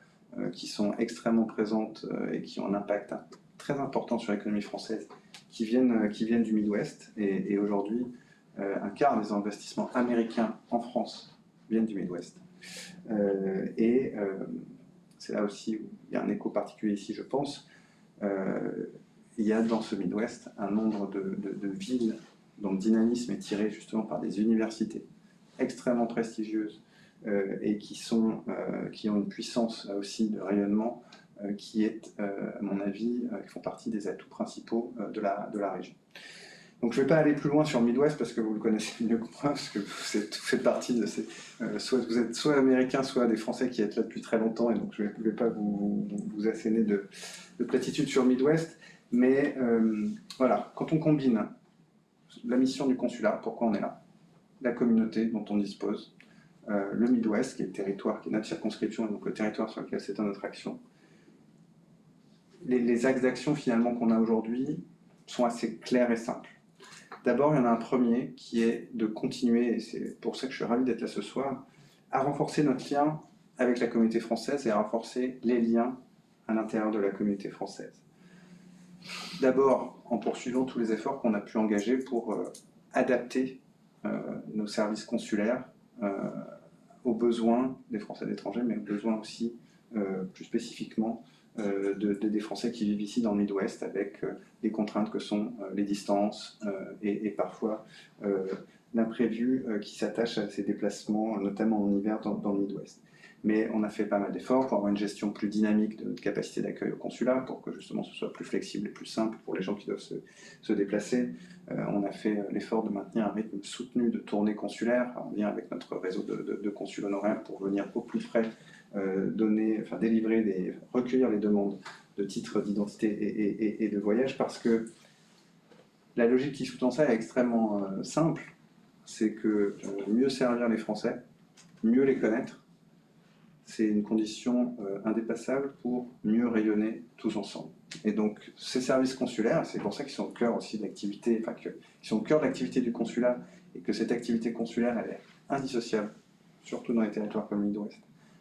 qui sont extrêmement présentes et qui ont un impact très important sur l'économie française, qui viennent du Midwest. Et aujourd'hui, un quart des investissements américains en France viennent du Midwest. C'est là aussi où il y a un écho particulier ici, je pense. Il y a dans ce Midwest un nombre de villes dont le dynamisme est tiré justement par des universités extrêmement prestigieuses et qui ont une puissance là aussi de rayonnement qui est, à mon avis, qui font partie des atouts principaux de la région. Donc je ne vais pas aller plus loin sur le Midwest parce que vous le connaissez mieux que moi, parce que vous faites partie de ces... soit vous êtes soit américains, soit des Français qui êtes là depuis très longtemps, et donc je ne vais pas vous asséner de platitudes sur le Midwest. Mais voilà, quand on combine la mission du consulat, pourquoi on est là, la communauté dont on dispose, le Midwest, qui est le territoire, qui est notre circonscription, et donc le territoire sur lequel s'étend notre action, les axes d'action finalement qu'on a aujourd'hui sont assez clairs et simples. D'abord, il y en a un premier qui est de continuer, et c'est pour ça que je suis ravi d'être là ce soir, à renforcer notre lien avec la communauté française et à renforcer les liens à l'intérieur de la communauté française. D'abord, en poursuivant tous les efforts qu'on a pu engager pour adapter nos services consulaires aux besoins des Français de l'étranger, mais aux besoins aussi, plus spécifiquement, des Français qui vivent ici dans le Midwest, avec les contraintes que sont les distances et parfois l'imprévu qui s'attache à ces déplacements, notamment en hiver dans le Midwest. Mais on a fait pas mal d'efforts pour avoir une gestion plus dynamique de notre capacité d'accueil au consulat, pour que justement ce soit plus flexible et plus simple pour les gens qui doivent se déplacer. On a fait l'effort de maintenir un rythme soutenu de tournées consulaires, en lien avec notre réseau de consuls honoraires, pour venir au plus près recueillir les demandes de titres d'identité et de voyage, parce que la logique qui sous-tend ça est extrêmement simple, c'est que mieux servir les Français, mieux les connaître, c'est une condition indépassable pour mieux rayonner tous ensemble. Et donc ces services consulaires, c'est pour ça qu'ils sont au cœur aussi de l'activité, qu'ils sont au cœur de l'activité du consulat, et que cette activité consulaire, elle est indissociable, surtout dans les territoires comme le Midwest,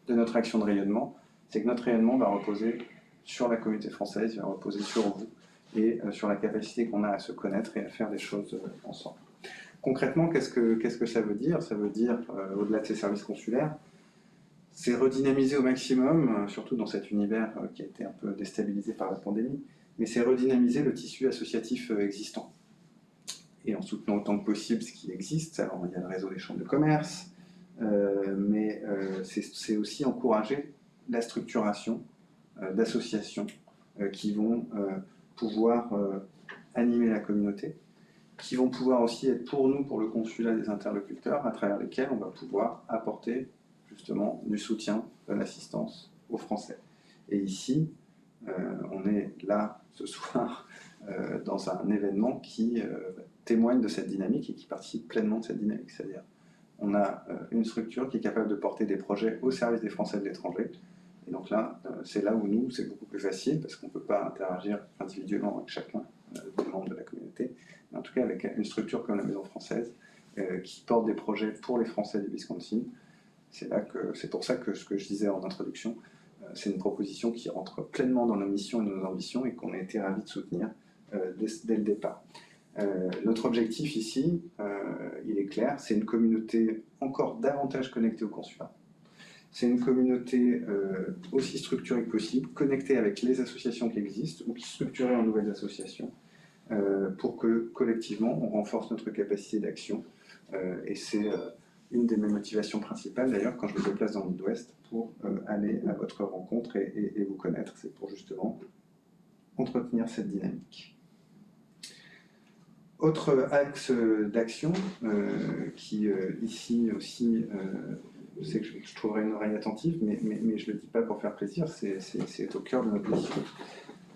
de notre action de rayonnement. C'est que notre rayonnement va reposer sur la communauté française, il va reposer sur vous, et sur la capacité qu'on a à se connaître et à faire des choses ensemble. Concrètement, qu'est-ce que ça veut dire? Ça veut dire, au-delà de ces services consulaires, c'est redynamiser au maximum, surtout dans cet univers qui a été un peu déstabilisé par la pandémie, mais c'est redynamiser le tissu associatif existant. Et en soutenant autant que possible ce qui existe. Alors il y a le réseau des chambres de commerce, mais c'est aussi encourager la structuration d'associations qui vont pouvoir animer la communauté, qui vont pouvoir aussi être pour nous, pour le consulat, des interlocuteurs à travers lesquels on va pouvoir apporter justement du soutien, de l'assistance aux Français. Et ici, on est là ce soir dans un événement qui témoigne de cette dynamique et qui participe pleinement de cette dynamique. C'est-à-dire, on a une structure qui est capable de porter des projets au service des Français de l'étranger. Et donc là, c'est là où nous, c'est beaucoup plus facile, parce qu'on ne peut pas interagir individuellement avec chacun des membres de la communauté. Mais en tout cas, avec une structure comme la Maison Française, qui portent des projets pour les Français du Wisconsin. C'est pour ça que ce que je disais en introduction, c'est une proposition qui rentre pleinement dans nos missions et nos ambitions et qu'on a été ravis de soutenir dès le départ. Notre objectif ici, il est clair, c'est une communauté encore davantage connectée au consulat. C'est une communauté aussi structurée que possible, connectée avec les associations qui existent ou qui structurée en nouvelles associations, pour que collectivement on renforce notre capacité d'action. Et c'est une de mes motivations principales d'ailleurs quand je me déplace dans le Midwest pour aller à votre rencontre et vous connaître. C'est pour justement entretenir cette dynamique. Autre axe d'action qui ici aussi, je sais que je trouverai une oreille attentive, mais je ne le dis pas pour faire plaisir, c'est au cœur de notre mission.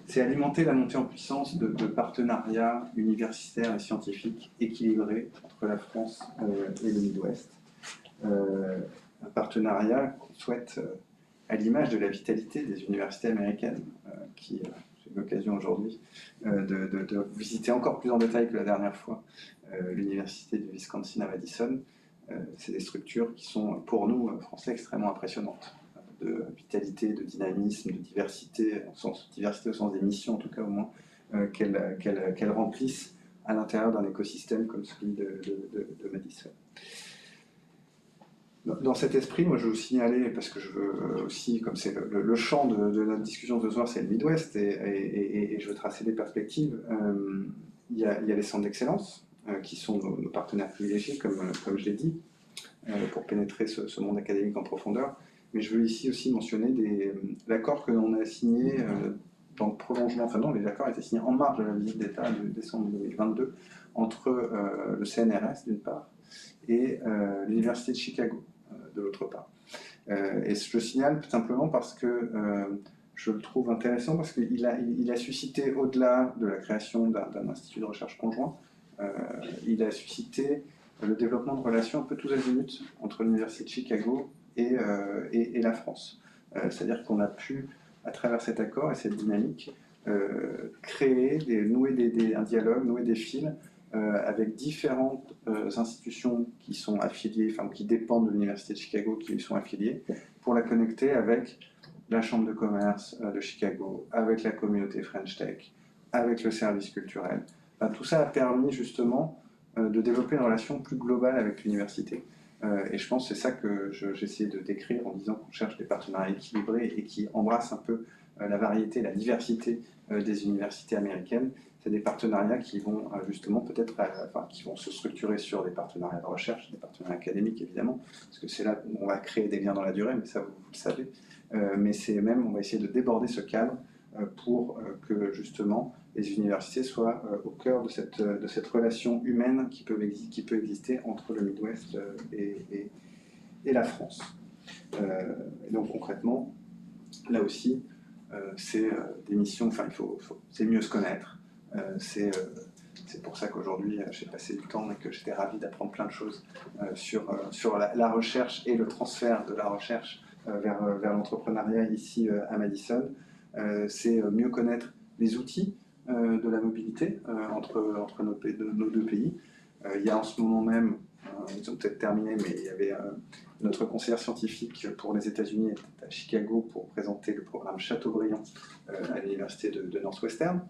C'est alimenter la montée en puissance de partenariats universitaires et scientifiques équilibrés entre la France et le Midwest. Un partenariat qu'on souhaite à l'image de la vitalité des universités américaines, qui j'ai eu l'occasion aujourd'hui de visiter encore plus en détail que la dernière fois l'université du Wisconsin à Madison. C'est des structures qui sont pour nous, Français, extrêmement impressionnantes, de vitalité, de dynamisme, de diversité, diversité au sens des missions en tout cas au moins, qu'elles remplissent à l'intérieur d'un écosystème comme celui de Madison. Dans cet esprit, moi je veux vous signaler, parce que je veux aussi, comme c'est le champ de notre discussion ce soir, c'est le Midwest, et je veux tracer des perspectives. Il y a les centres d'excellence, qui sont nos partenaires privilégiés, comme je l'ai dit, pour pénétrer ce monde académique en profondeur. Mais je veux ici aussi mentionner l'accord que l'on a signé dans le prolongement, enfin non, les accords étaient signés en marge de la visite d'État de décembre 2022 entre le CNRS d'une part et l'Université de Chicago de l'autre part. Et je le signale simplement parce que je le trouve intéressant, parce qu'il a suscité, au-delà de la création d'un institut de recherche conjoint, il a suscité le développement de relations un peu tous azimuts entre l'Université de Chicago et la France. C'est-à-dire qu'on a pu, à travers cet accord et cette dynamique, nouer un dialogue, nouer des fils avec différentes institutions qui sont affiliées, enfin qui dépendent de l'Université de Chicago, qui lui sont affiliées, pour la connecter avec la Chambre de commerce de Chicago, avec la communauté French Tech, avec le service culturel. Enfin, tout ça a permis justement de développer une relation plus globale avec l'université. Et je pense que c'est ça que j'essaie de décrire en disant qu'on cherche des partenariats équilibrés et qui embrassent un peu la variété, la diversité des universités américaines. C'est des partenariats qui vont justement peut-être, qui vont se structurer sur des partenariats de recherche, des partenariats académiques évidemment, parce que c'est là où on va créer des liens dans la durée, mais ça vous le savez. Mais c'est même, on va essayer de déborder ce cadre pour que justement les universités soient au cœur de cette relation humaine qui peut exister entre le Midwest et la France. Et donc concrètement, là aussi, c'est des missions, enfin c'est mieux se connaître. C'est pour ça qu'aujourd'hui j'ai passé du temps et que j'étais ravi d'apprendre plein de choses sur la recherche et le transfert de la recherche vers l'entrepreneuriat ici à Madison. C'est mieux connaître les outils de la mobilité entre nos deux pays. Il y a en ce moment même, ils ont peut-être terminé, mais il y avait notre conseillère scientifique pour les États-Unis était à Chicago pour présenter le programme Chateaubriand à l'université de Northwestern,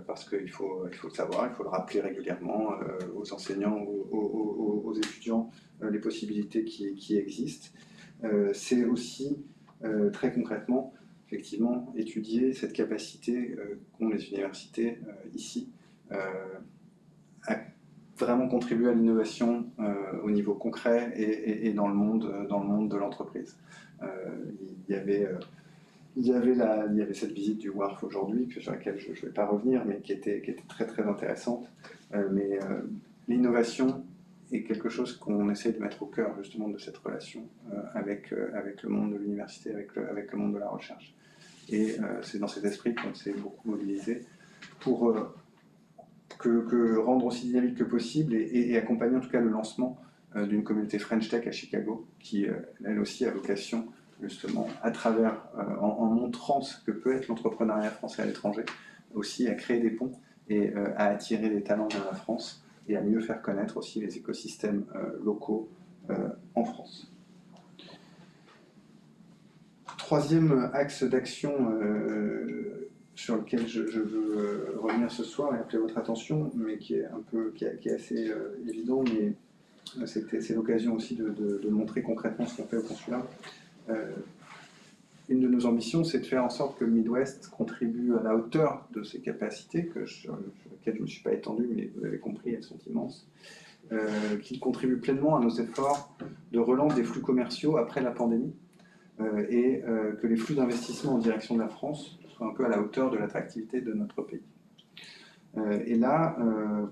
parce qu'il faut le savoir, il faut le rappeler régulièrement aux enseignants, aux étudiants, les possibilités qui existent. C'est aussi très concrètement effectivement étudier cette capacité qu'ont les universités ici à vraiment contribuer à l'innovation au niveau concret et dans le monde de l'entreprise. Il y avait cette visite du WARF aujourd'hui, sur laquelle je ne vais pas revenir, mais qui était très très intéressante. Mais l'innovation est quelque chose qu'on essaie de mettre au cœur justement de cette relation avec le monde de l'université, avec le monde de la recherche. Et c'est dans cet esprit qu'on s'est beaucoup mobilisé pour que rendre aussi dynamique que possible et accompagner en tout cas le lancement d'une communauté French Tech à Chicago, qui elle aussi a vocation justement à travers, en montrant ce que peut être l'entrepreneuriat français à l'étranger, aussi à créer des ponts et à attirer des talents vers la France et à mieux faire connaître aussi les écosystèmes locaux en France. Troisième axe d'action sur lequel je veux revenir ce soir et appeler votre attention, mais qui est assez évident, mais c'est l'occasion aussi de montrer concrètement ce qu'on fait au consulat. Une de nos ambitions, c'est de faire en sorte que le Midwest contribue à la hauteur de ses capacités, sur lesquelles je ne me suis pas étendu, mais vous avez compris, elles sont immenses, qu'il contribue pleinement à nos efforts de relance des flux commerciaux après la pandémie, et que les flux d'investissement en direction de la France soient un peu à la hauteur de l'attractivité de notre pays. Et là,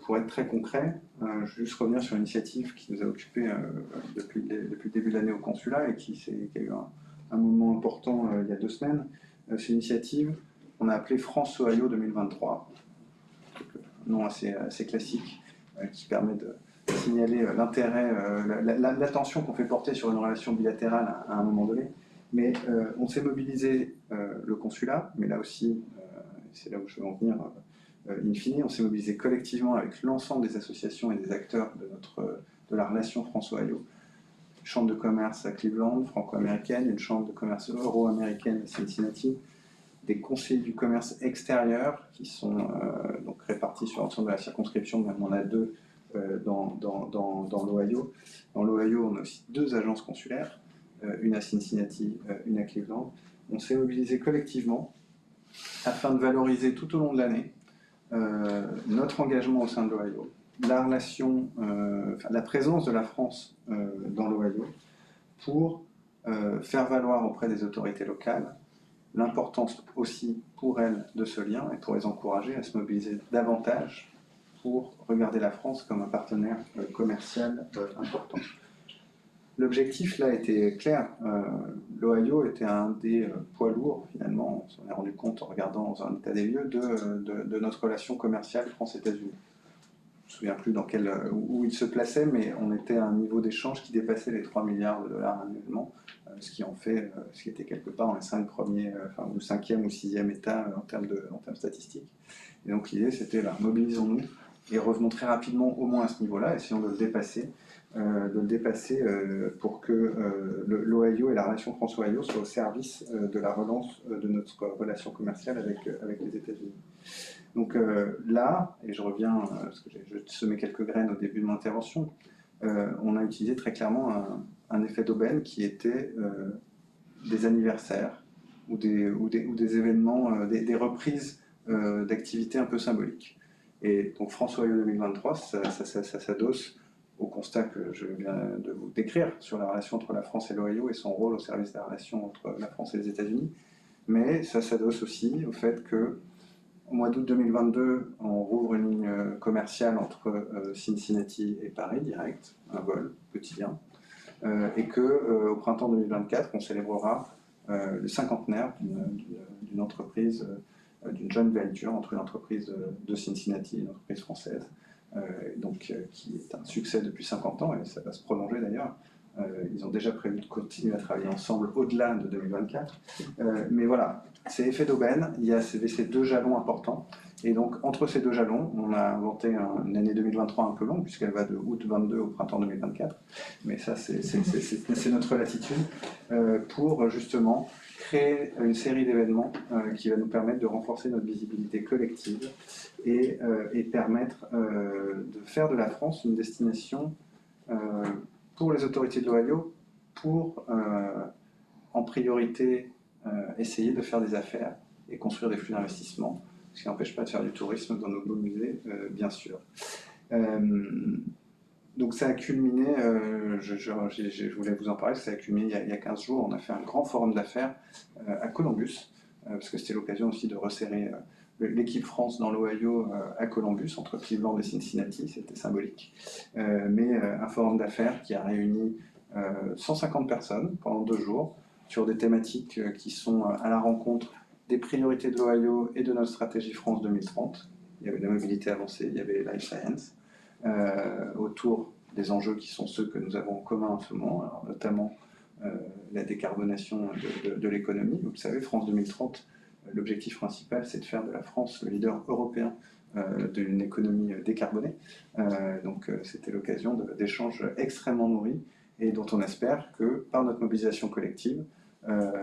pour être très concret, je vais juste revenir sur une initiative qui nous a occupés depuis le début de l'année au consulat et qui a eu un moment important il y a 2 semaines. Cette initiative, on a appelé France-Ohio 2023, un nom assez classique qui permet de signaler l'intérêt, l'attention qu'on fait porter sur une relation bilatérale à un moment donné. Mais on s'est mobilisé, le consulat, mais là aussi, c'est là où je veux en venir, in fine, on s'est mobilisé collectivement avec l'ensemble des associations et des acteurs de la relation France-Ohio. Chambre de commerce à Cleveland, franco-américaine, une chambre de commerce euro-américaine à Cincinnati, des conseillers du commerce extérieur qui sont donc répartis sur l'ensemble de la circonscription, mais on en a 2 dans l'Ohio. Dans l'Ohio, on a aussi 2 agences consulaires, une à Cincinnati, une à Cleveland. On s'est mobilisé collectivement afin de valoriser tout au long de l'année notre engagement au sein de l'Ohio, la présence de la France dans l'Ohio pour faire valoir auprès des autorités locales l'importance aussi pour elles de ce lien et pour les encourager à se mobiliser davantage pour regarder la France comme un partenaire commercial important. L'objectif là était clair. L'Ohio était un des poids lourds, finalement, on s'en est rendu compte en regardant dans un état des lieux, de notre relation commerciale France-États-Unis. Je ne me souviens plus où il se plaçait, mais on était à un niveau d'échange qui dépassait les 3 milliards de dollars annuellement, ce qui était quelque part dans les 5 premiers, ou 5e ou 6e État en termes statistiques. Et donc l'idée c'était là, mobilisons-nous et revenons très rapidement au moins à ce niveau-là, essayons de le dépasser. Pour que l'Ohio et la relation France-Ohio soient au service de la relance de notre relation commerciale avec les États-Unis. Donc là, et je reviens, parce que j'ai semé quelques graines au début de mon intervention, on a utilisé très clairement un effet d'aubaine qui était des anniversaires ou des événements, des reprises d'activités un peu symboliques. Et donc France-Ohio 2023, ça s'adosse au constat que je viens de vous décrire sur la relation entre la France et l'Ohio et son rôle au service de la relation entre la France et les États-Unis. Mais ça s'adosse aussi au fait qu'au mois d'août 2022, on rouvre une ligne commerciale entre Cincinnati et Paris, direct, un vol quotidien, et qu'au printemps 2024, on célébrera le cinquantenaire d'une entreprise, d'une joint venture entre une entreprise de Cincinnati et une entreprise française. Qui est un succès depuis 50 ans et ça va se prolonger d'ailleurs. Ils ont déjà prévu de continuer à travailler ensemble au-delà de 2024. Mais voilà, c'est effet d'aubaine, il y a ces 2 jalons importants. Et donc entre ces 2 jalons, on a inventé une année 2023 un peu longue puisqu'elle va de août 22 au printemps 2024. Mais ça, c'est notre latitude pour justement créer une série d'événements qui va nous permettre de renforcer notre visibilité collective et permettre de faire de la France une destination pour les autorités de l'Ohio pour en priorité essayer de faire des affaires et construire des flux d'investissement, ce qui n'empêche pas de faire du tourisme dans nos beaux musées, bien sûr. Donc ça a culminé, je voulais vous en parler, ça a culminé il y a 15 jours, on a fait un grand forum d'affaires à Columbus, parce que c'était l'occasion aussi de resserrer l'équipe France dans l'Ohio à Columbus, entre Cleveland et Cincinnati, c'était symbolique. Mais un forum d'affaires qui a réuni 150 personnes pendant 2 jours sur des thématiques qui sont à la rencontre des priorités de l'Ohio et de notre stratégie France 2030. Il y avait la mobilité avancée, il y avait Life Science, autour des enjeux qui sont ceux que nous avons en commun en ce moment, alors notamment la décarbonation de l'économie. Vous le savez, France 2030, l'objectif principal, c'est de faire de la France le leader européen d'une économie décarbonée. Donc c'était l'occasion d'échanges extrêmement nourris et dont on espère que par notre mobilisation collective,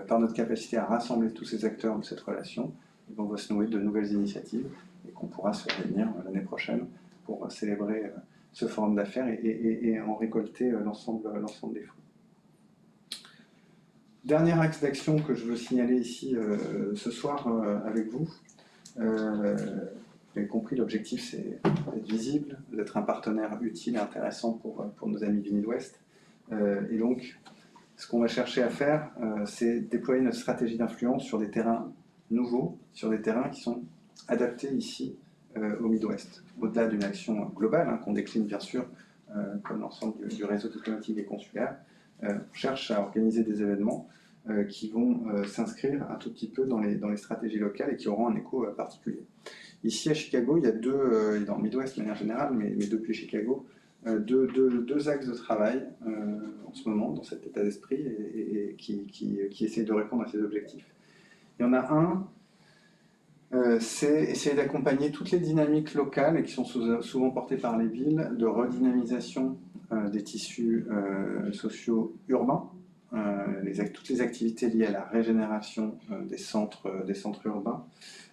par notre capacité à rassembler tous ces acteurs de cette relation, on va se nouer de nouvelles initiatives et qu'on pourra se réunir l'année prochaine pour célébrer ce forum d'affaires et en récolter l'ensemble des fruits. Dernier axe d'action que je veux signaler ici ce soir avec vous. Vous avez compris, l'objectif c'est d'être visible, d'être un partenaire utile et intéressant pour nos amis du Midwest. Et donc, ce qu'on va chercher à faire, c'est déployer notre stratégie d'influence sur des terrains nouveaux, sur des terrains qui sont adaptés ici au Midwest. Au-delà d'une action globale, qu'on décline bien sûr comme l'ensemble du réseau diplomatique et consulaire, on cherche à organiser des événements qui vont s'inscrire un tout petit peu dans les stratégies locales et qui auront un écho particulier. Ici à Chicago, il y a dans le Midwest de manière générale, mais depuis Chicago, deux axes de travail en ce moment dans cet état d'esprit et qui essayent de répondre à ces objectifs. Il y en a un, c'est essayer d'accompagner toutes les dynamiques locales et qui sont souvent portées par les villes de redynamisation des tissus sociaux urbains, toutes les activités liées à la régénération des centres urbains,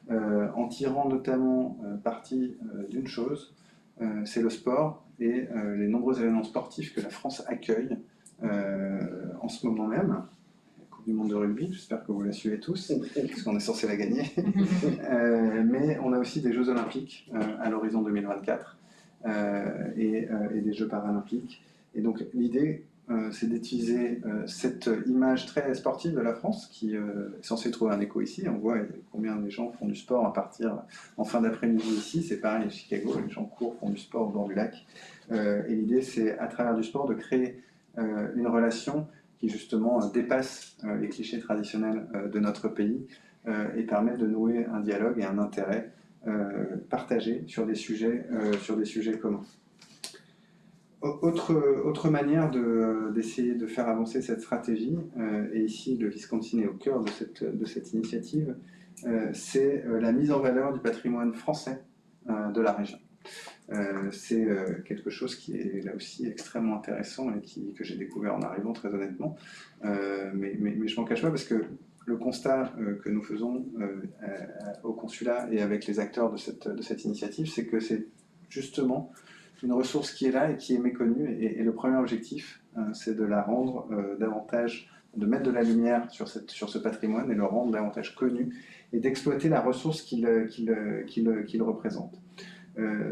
en tirant notamment parti d'une chose, c'est le sport et les nombreux événements sportifs que la France accueille en ce moment même. La Coupe du monde de rugby, j'espère que vous la suivez tous, parce qu'on est censé la gagner. Mais on a aussi des Jeux olympiques à l'horizon 2024 et des Jeux paralympiques. Et donc l'idée, c'est d'utiliser cette image très sportive de la France qui est censée trouver un écho ici. On voit combien les gens font du sport à partir en fin d'après-midi ici. C'est pareil à Chicago, les gens courent, font du sport au bord du lac. Et l'idée, c'est à travers du sport de créer une relation qui justement dépasse les clichés traditionnels de notre pays et permet de nouer un dialogue et un intérêt partagé sur des sujets communs. Autre manière d'essayer de faire avancer cette stratégie, et ici le Wisconsin est au cœur de cette initiative, c'est la mise en valeur du patrimoine français de la région. C'est quelque chose qui est là aussi extrêmement intéressant et que j'ai découvert en arrivant très honnêtement, mais je m'en cache pas parce que le constat que nous faisons au consulat et avec les acteurs de cette initiative, c'est que c'est justement une ressource qui est là et qui est méconnue, et le premier objectif, c'est de la rendre davantage, de mettre de la lumière sur ce patrimoine et le rendre davantage connu, et d'exploiter la ressource qu'il représente.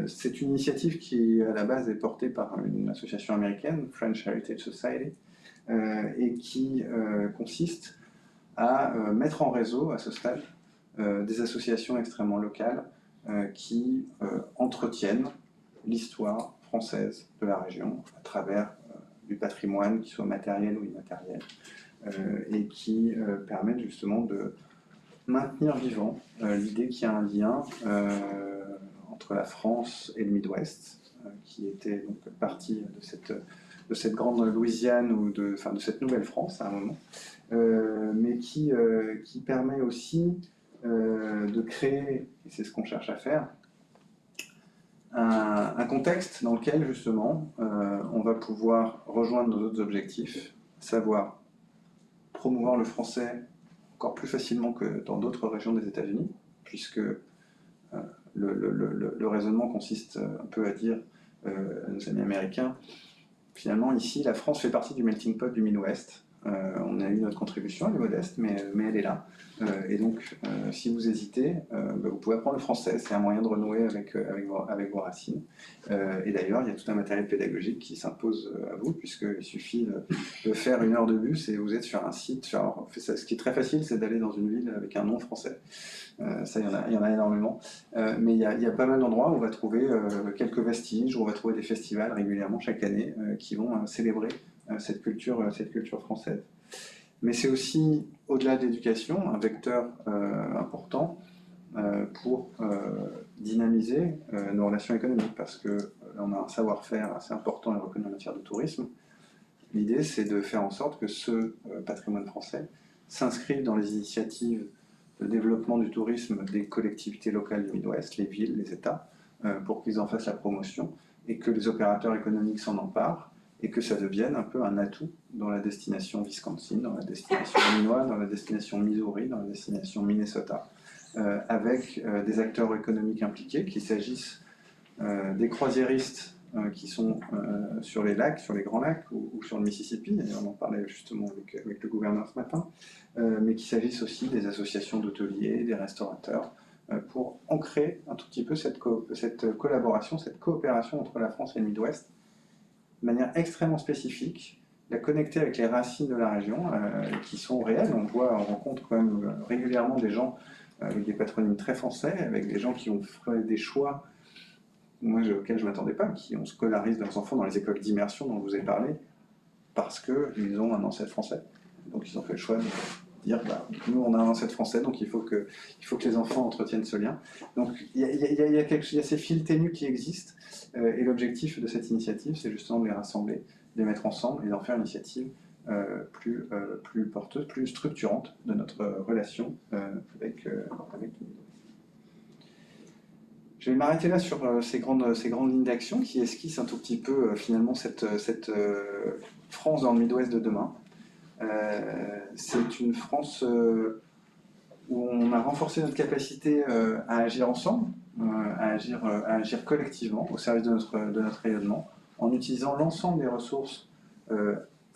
C'est une initiative qui, à la base, est portée par une association américaine, French Heritage Society, et qui consiste à mettre en réseau, à ce stade, des associations extrêmement locales qui entretiennent l'histoire française de la région à travers du patrimoine, qui soit matériel ou immatériel, et qui permettent justement de maintenir vivant l'idée qu'il y a un lien entre la France et le Midwest, qui était donc partie de cette grande Louisiane ou de cette nouvelle France à un moment, mais qui permet aussi de créer, et c'est ce qu'on cherche à faire, un contexte dans lequel justement on va pouvoir rejoindre nos autres objectifs, savoir promouvoir le français encore plus facilement que dans d'autres régions des États-Unis, puisque le raisonnement consiste un peu à dire à nos amis américains, finalement ici la France fait partie du melting pot du Midwest. On a eu notre contribution, elle est modeste, mais elle est là. Et donc, si vous hésitez, vous pouvez apprendre le français, c'est un moyen de renouer avec vos racines. Et d'ailleurs, il y a tout un matériel pédagogique qui s'impose à vous, puisqu'il suffit de faire 1 heure de bus et vous êtes sur un site. Ce qui est très facile, c'est d'aller dans une ville avec un nom français. Ça, il y en a énormément. Mais il y a pas mal d'endroits où on va trouver quelques vestiges, où on va trouver des festivals régulièrement chaque année qui vont célébrer cette culture française. Mais c'est aussi, au-delà de l'éducation, un vecteur important pour dynamiser nos relations économiques, parce qu'on a un savoir-faire assez important et reconnu en matière de tourisme. L'idée, c'est de faire en sorte que ce patrimoine français s'inscrive dans les initiatives de développement du tourisme des collectivités locales du Midwest, les villes, les États, pour qu'ils en fassent la promotion et que les opérateurs économiques s'en emparent et que ça devienne un peu un atout dans la destination Wisconsin, dans la destination Illinois, dans la destination Missouri, dans la destination Minnesota, avec des acteurs économiques impliqués, qu'il s'agisse des croisiéristes qui sont sur les lacs, sur les grands lacs ou sur le Mississippi, et on en parlait justement avec le gouverneur ce matin, mais qu'il s'agisse aussi des associations d'hôteliers, des restaurateurs, pour ancrer un tout petit peu cette collaboration, cette coopération entre la France et le Midwest, de manière extrêmement spécifique, la connecter avec les racines de la région, qui sont réelles. On rencontre quand même régulièrement des gens avec des patronymes très français, avec des gens qui ont fait des choix auxquels je ne m'attendais pas, qui ont scolarisé leurs enfants dans les écoles d'immersion dont je vous ai parlé, parce qu'ils ont un ancêtre français. Donc ils ont fait le choix de dire, nous on a un ancêtre français, donc il faut que les enfants entretiennent ce lien. Donc il y a ces fils ténus qui existent, et l'objectif de cette initiative, c'est justement de les rassembler, de les mettre ensemble et d'en faire une initiative plus porteuse, plus structurante de notre relation avec nous. Je vais m'arrêter là sur ces grandes lignes d'action qui esquissent un tout petit peu finalement cette France dans le Midwest de demain. C'est une France où on a renforcé notre capacité à agir ensemble, à agir collectivement au service de notre rayonnement, en utilisant l'ensemble des ressources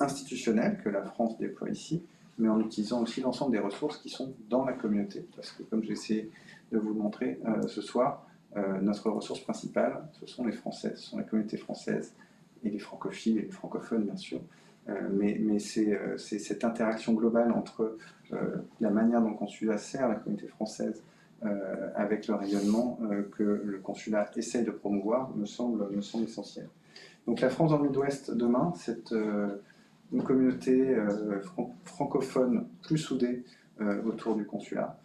institutionnelles que la France déploie ici, mais en utilisant aussi l'ensemble des ressources qui sont dans la communauté. Parce que comme j'ai essayé de vous le montrer ce soir, notre ressource principale, ce sont les Français, ce sont la communauté française et les francophiles et les francophones, bien sûr. Mais c'est cette interaction globale entre la manière dont le consulat sert la communauté française avec le rayonnement que le consulat essaye de promouvoir me semble essentiel. Donc la France dans le Midwest demain, c'est une communauté francophone plus soudée autour du consulat.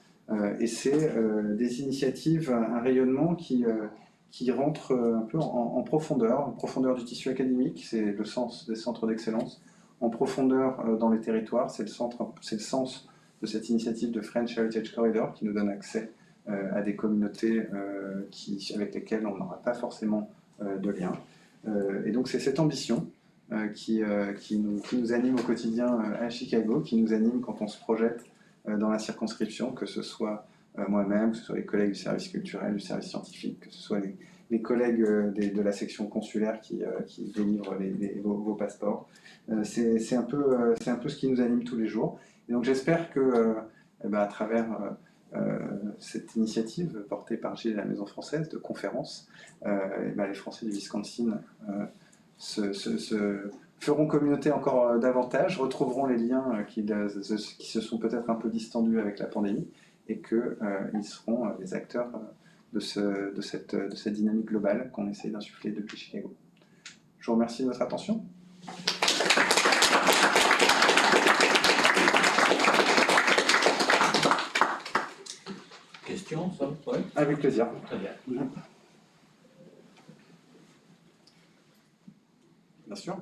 Et c'est des initiatives, un rayonnement qui rentre un peu en profondeur du tissu académique, c'est le sens des centres d'excellence, en profondeur dans les territoires, c'est le sens de cette initiative de French Heritage Corridor qui nous donne accès à des communautés avec lesquelles on n'aura pas forcément de lien. Et donc c'est cette ambition qui nous anime au quotidien à Chicago, qui nous anime quand on se projette dans la circonscription, que ce soit moi-même, que ce soit les collègues du service culturel, du service scientifique, que ce soit les collègues de la section consulaire qui délivrent vos passeports. C'est un peu ce qui nous anime tous les jours. Et donc j'espère que à travers cette initiative portée par Gilles et la Maison Française de conférence, les Français du Wisconsin se feront communauté encore davantage, retrouveront les liens qui se sont peut-être un peu distendus avec la pandémie, et qu'ils seront les acteurs de cette dynamique globale qu'on essaie d'insuffler depuis Chicago. Je vous remercie de votre attention. Question, ça? Ouais. Avec plaisir. Très bien. Bien sûr.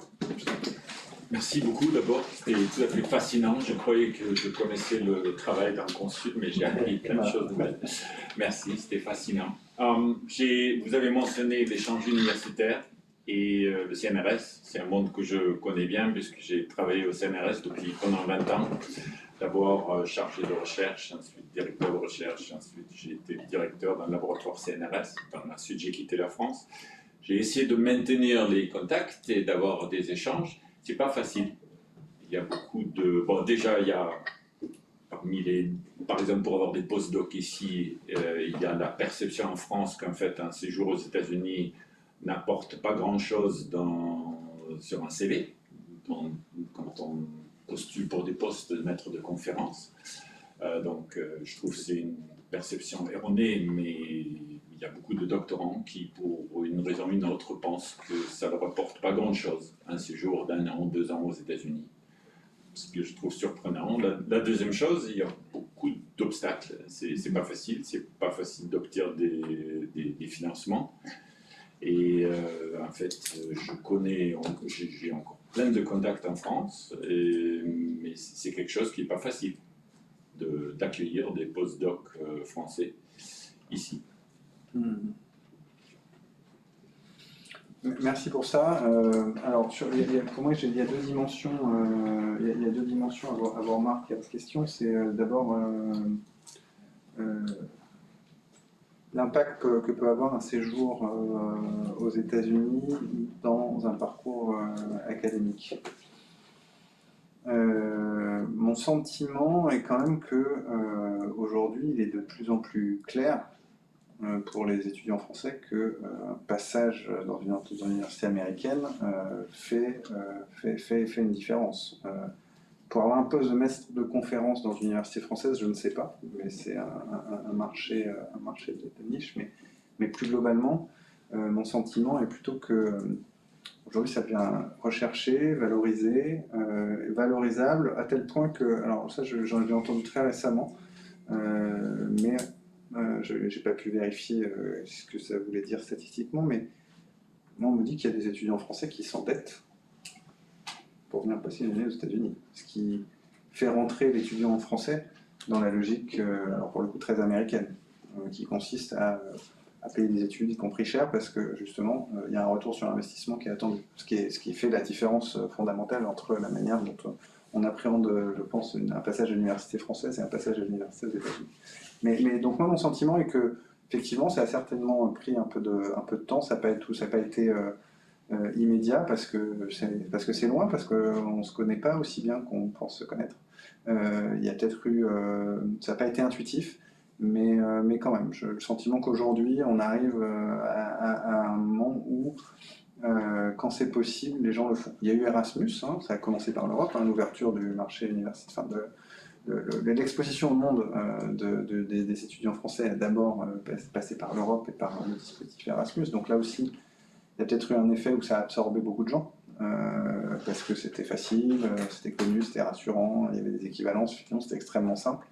Merci beaucoup d'abord, c'était tout à fait fascinant. Je croyais que je connaissais le travail d'un consul, mais j'ai appris plein de choses nouvelles. Merci, c'était fascinant. Vous avez mentionné l'échange universitaire et le CNRS. C'est un monde que je connais bien puisque j'ai travaillé au CNRS pendant 20 ans. D'abord chargé de recherche, ensuite directeur de recherche, ensuite j'ai été directeur d'un laboratoire CNRS. Ensuite j'ai quitté la France. J'ai essayé de maintenir les contacts et d'avoir des échanges. C'est pas facile. Il y a beaucoup de... Bon, déjà, il y a par exemple, pour avoir des post-docs ici, il y a la perception en France qu'en fait, un séjour aux États-Unis n'apporte pas grand-chose sur un CV, quand on postule pour des postes de maître de conférence. Donc, je trouve que c'est une perception erronée, mais il y a beaucoup de doctorants qui, pour une raison ou une autre, pensent que ça ne leur apporte pas grand-chose, un séjour d'1 an, 2 ans aux États-Unis. Ce que je trouve surprenant. La deuxième chose, il y a beaucoup d'obstacles. C'est pas facile d'obtenir des financements. Et en fait, j'ai encore plein de contacts en France, mais c'est quelque chose qui n'est pas facile d'accueillir des post-docs français ici. Merci pour ça. Alors, pour moi, il y a deux dimensions. Il y a deux dimensions à vos remarques et à votre question. C'est d'abord l'impact que peut avoir un séjour aux États-Unis dans un parcours académique. Mon sentiment est quand même que aujourd'hui, il est de plus en plus clair pour les étudiants français qu'un passage dans une université américaine fait une différence. Pour avoir un poste de maître de conférence dans une université française, je ne sais pas, mais c'est un marché de niche. Mais plus globalement, mon sentiment est plutôt que aujourd'hui ça devient recherché, valorisé, valorisable, à tel point que, alors ça j'en ai entendu très récemment, mais je n'ai pas pu vérifier ce que ça voulait dire statistiquement, mais moi on me dit qu'il y a des étudiants français qui s'endettent pour venir passer une année aux États-Unis, ce qui fait rentrer l'étudiant français dans la logique, alors pour le coup très américaine, qui consiste à payer des études, y compris cher, parce que justement, il y a un retour sur investissement qui est attendu. Ce qui fait la différence fondamentale entre la manière dont on appréhende, je pense, un passage à l'université française et un passage à l'université aux États-Unis. Mais donc moi, mon sentiment est que, effectivement, ça a certainement pris un peu de temps, ça n'a pas été immédiat, parce que c'est loin, parce qu'on ne se connaît pas aussi bien qu'on pense se connaître. Il y a peut-être eu... ça n'a pas été intuitif, mais quand même, j'ai le sentiment qu'aujourd'hui, on arrive à un moment où, quand c'est possible, les gens le font. Il y a eu Erasmus, hein, ça a commencé par l'Europe, hein, l'ouverture du marché universitaire, l'exposition au monde des étudiants français a d'abord passé par l'Europe et par le dispositif Erasmus. Donc là aussi, il y a peut-être eu un effet où ça a absorbé beaucoup de gens, parce que c'était facile, c'était connu, c'était rassurant, il y avait des équivalences, finalement c'était extrêmement simple.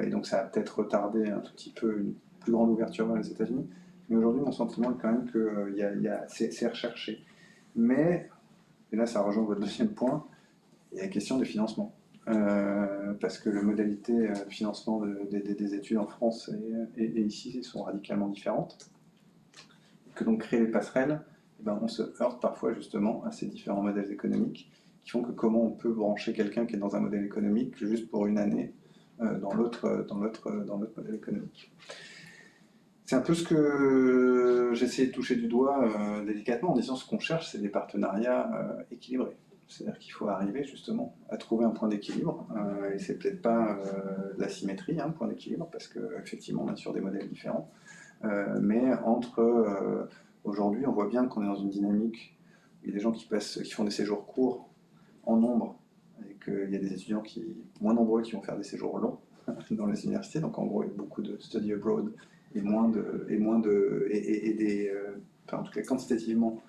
Et donc ça a peut-être retardé un tout petit peu une plus grande ouverture vers les États-Unis. Mais aujourd'hui, mon sentiment est quand même que c'est recherché. Mais, et là ça rejoint votre deuxième point, il y a la question du financement. Parce que les modalités de financement des études en France et ici sont radicalement différentes. Que donc créer les passerelles, eh ben, on se heurte parfois justement à ces différents modèles économiques qui font que comment on peut brancher quelqu'un qui est dans un modèle économique juste pour une année dans l'autre modèle économique. C'est un peu ce que j'essaie de toucher du doigt délicatement en disant ce qu'on cherche, c'est des partenariats équilibrés. C'est-à-dire qu'il faut arriver justement à trouver un point d'équilibre, et c'est peut-être pas la symétrie, un point d'équilibre, parce qu'effectivement on est sur des modèles différents, mais entre aujourd'hui on voit bien qu'on est dans une dynamique où il y a des gens qui font des séjours courts en nombre, et qu'il y a des étudiants moins nombreux qui vont faire des séjours longs dans les universités, donc en gros il y a beaucoup de study abroad et en tout cas quantitativement,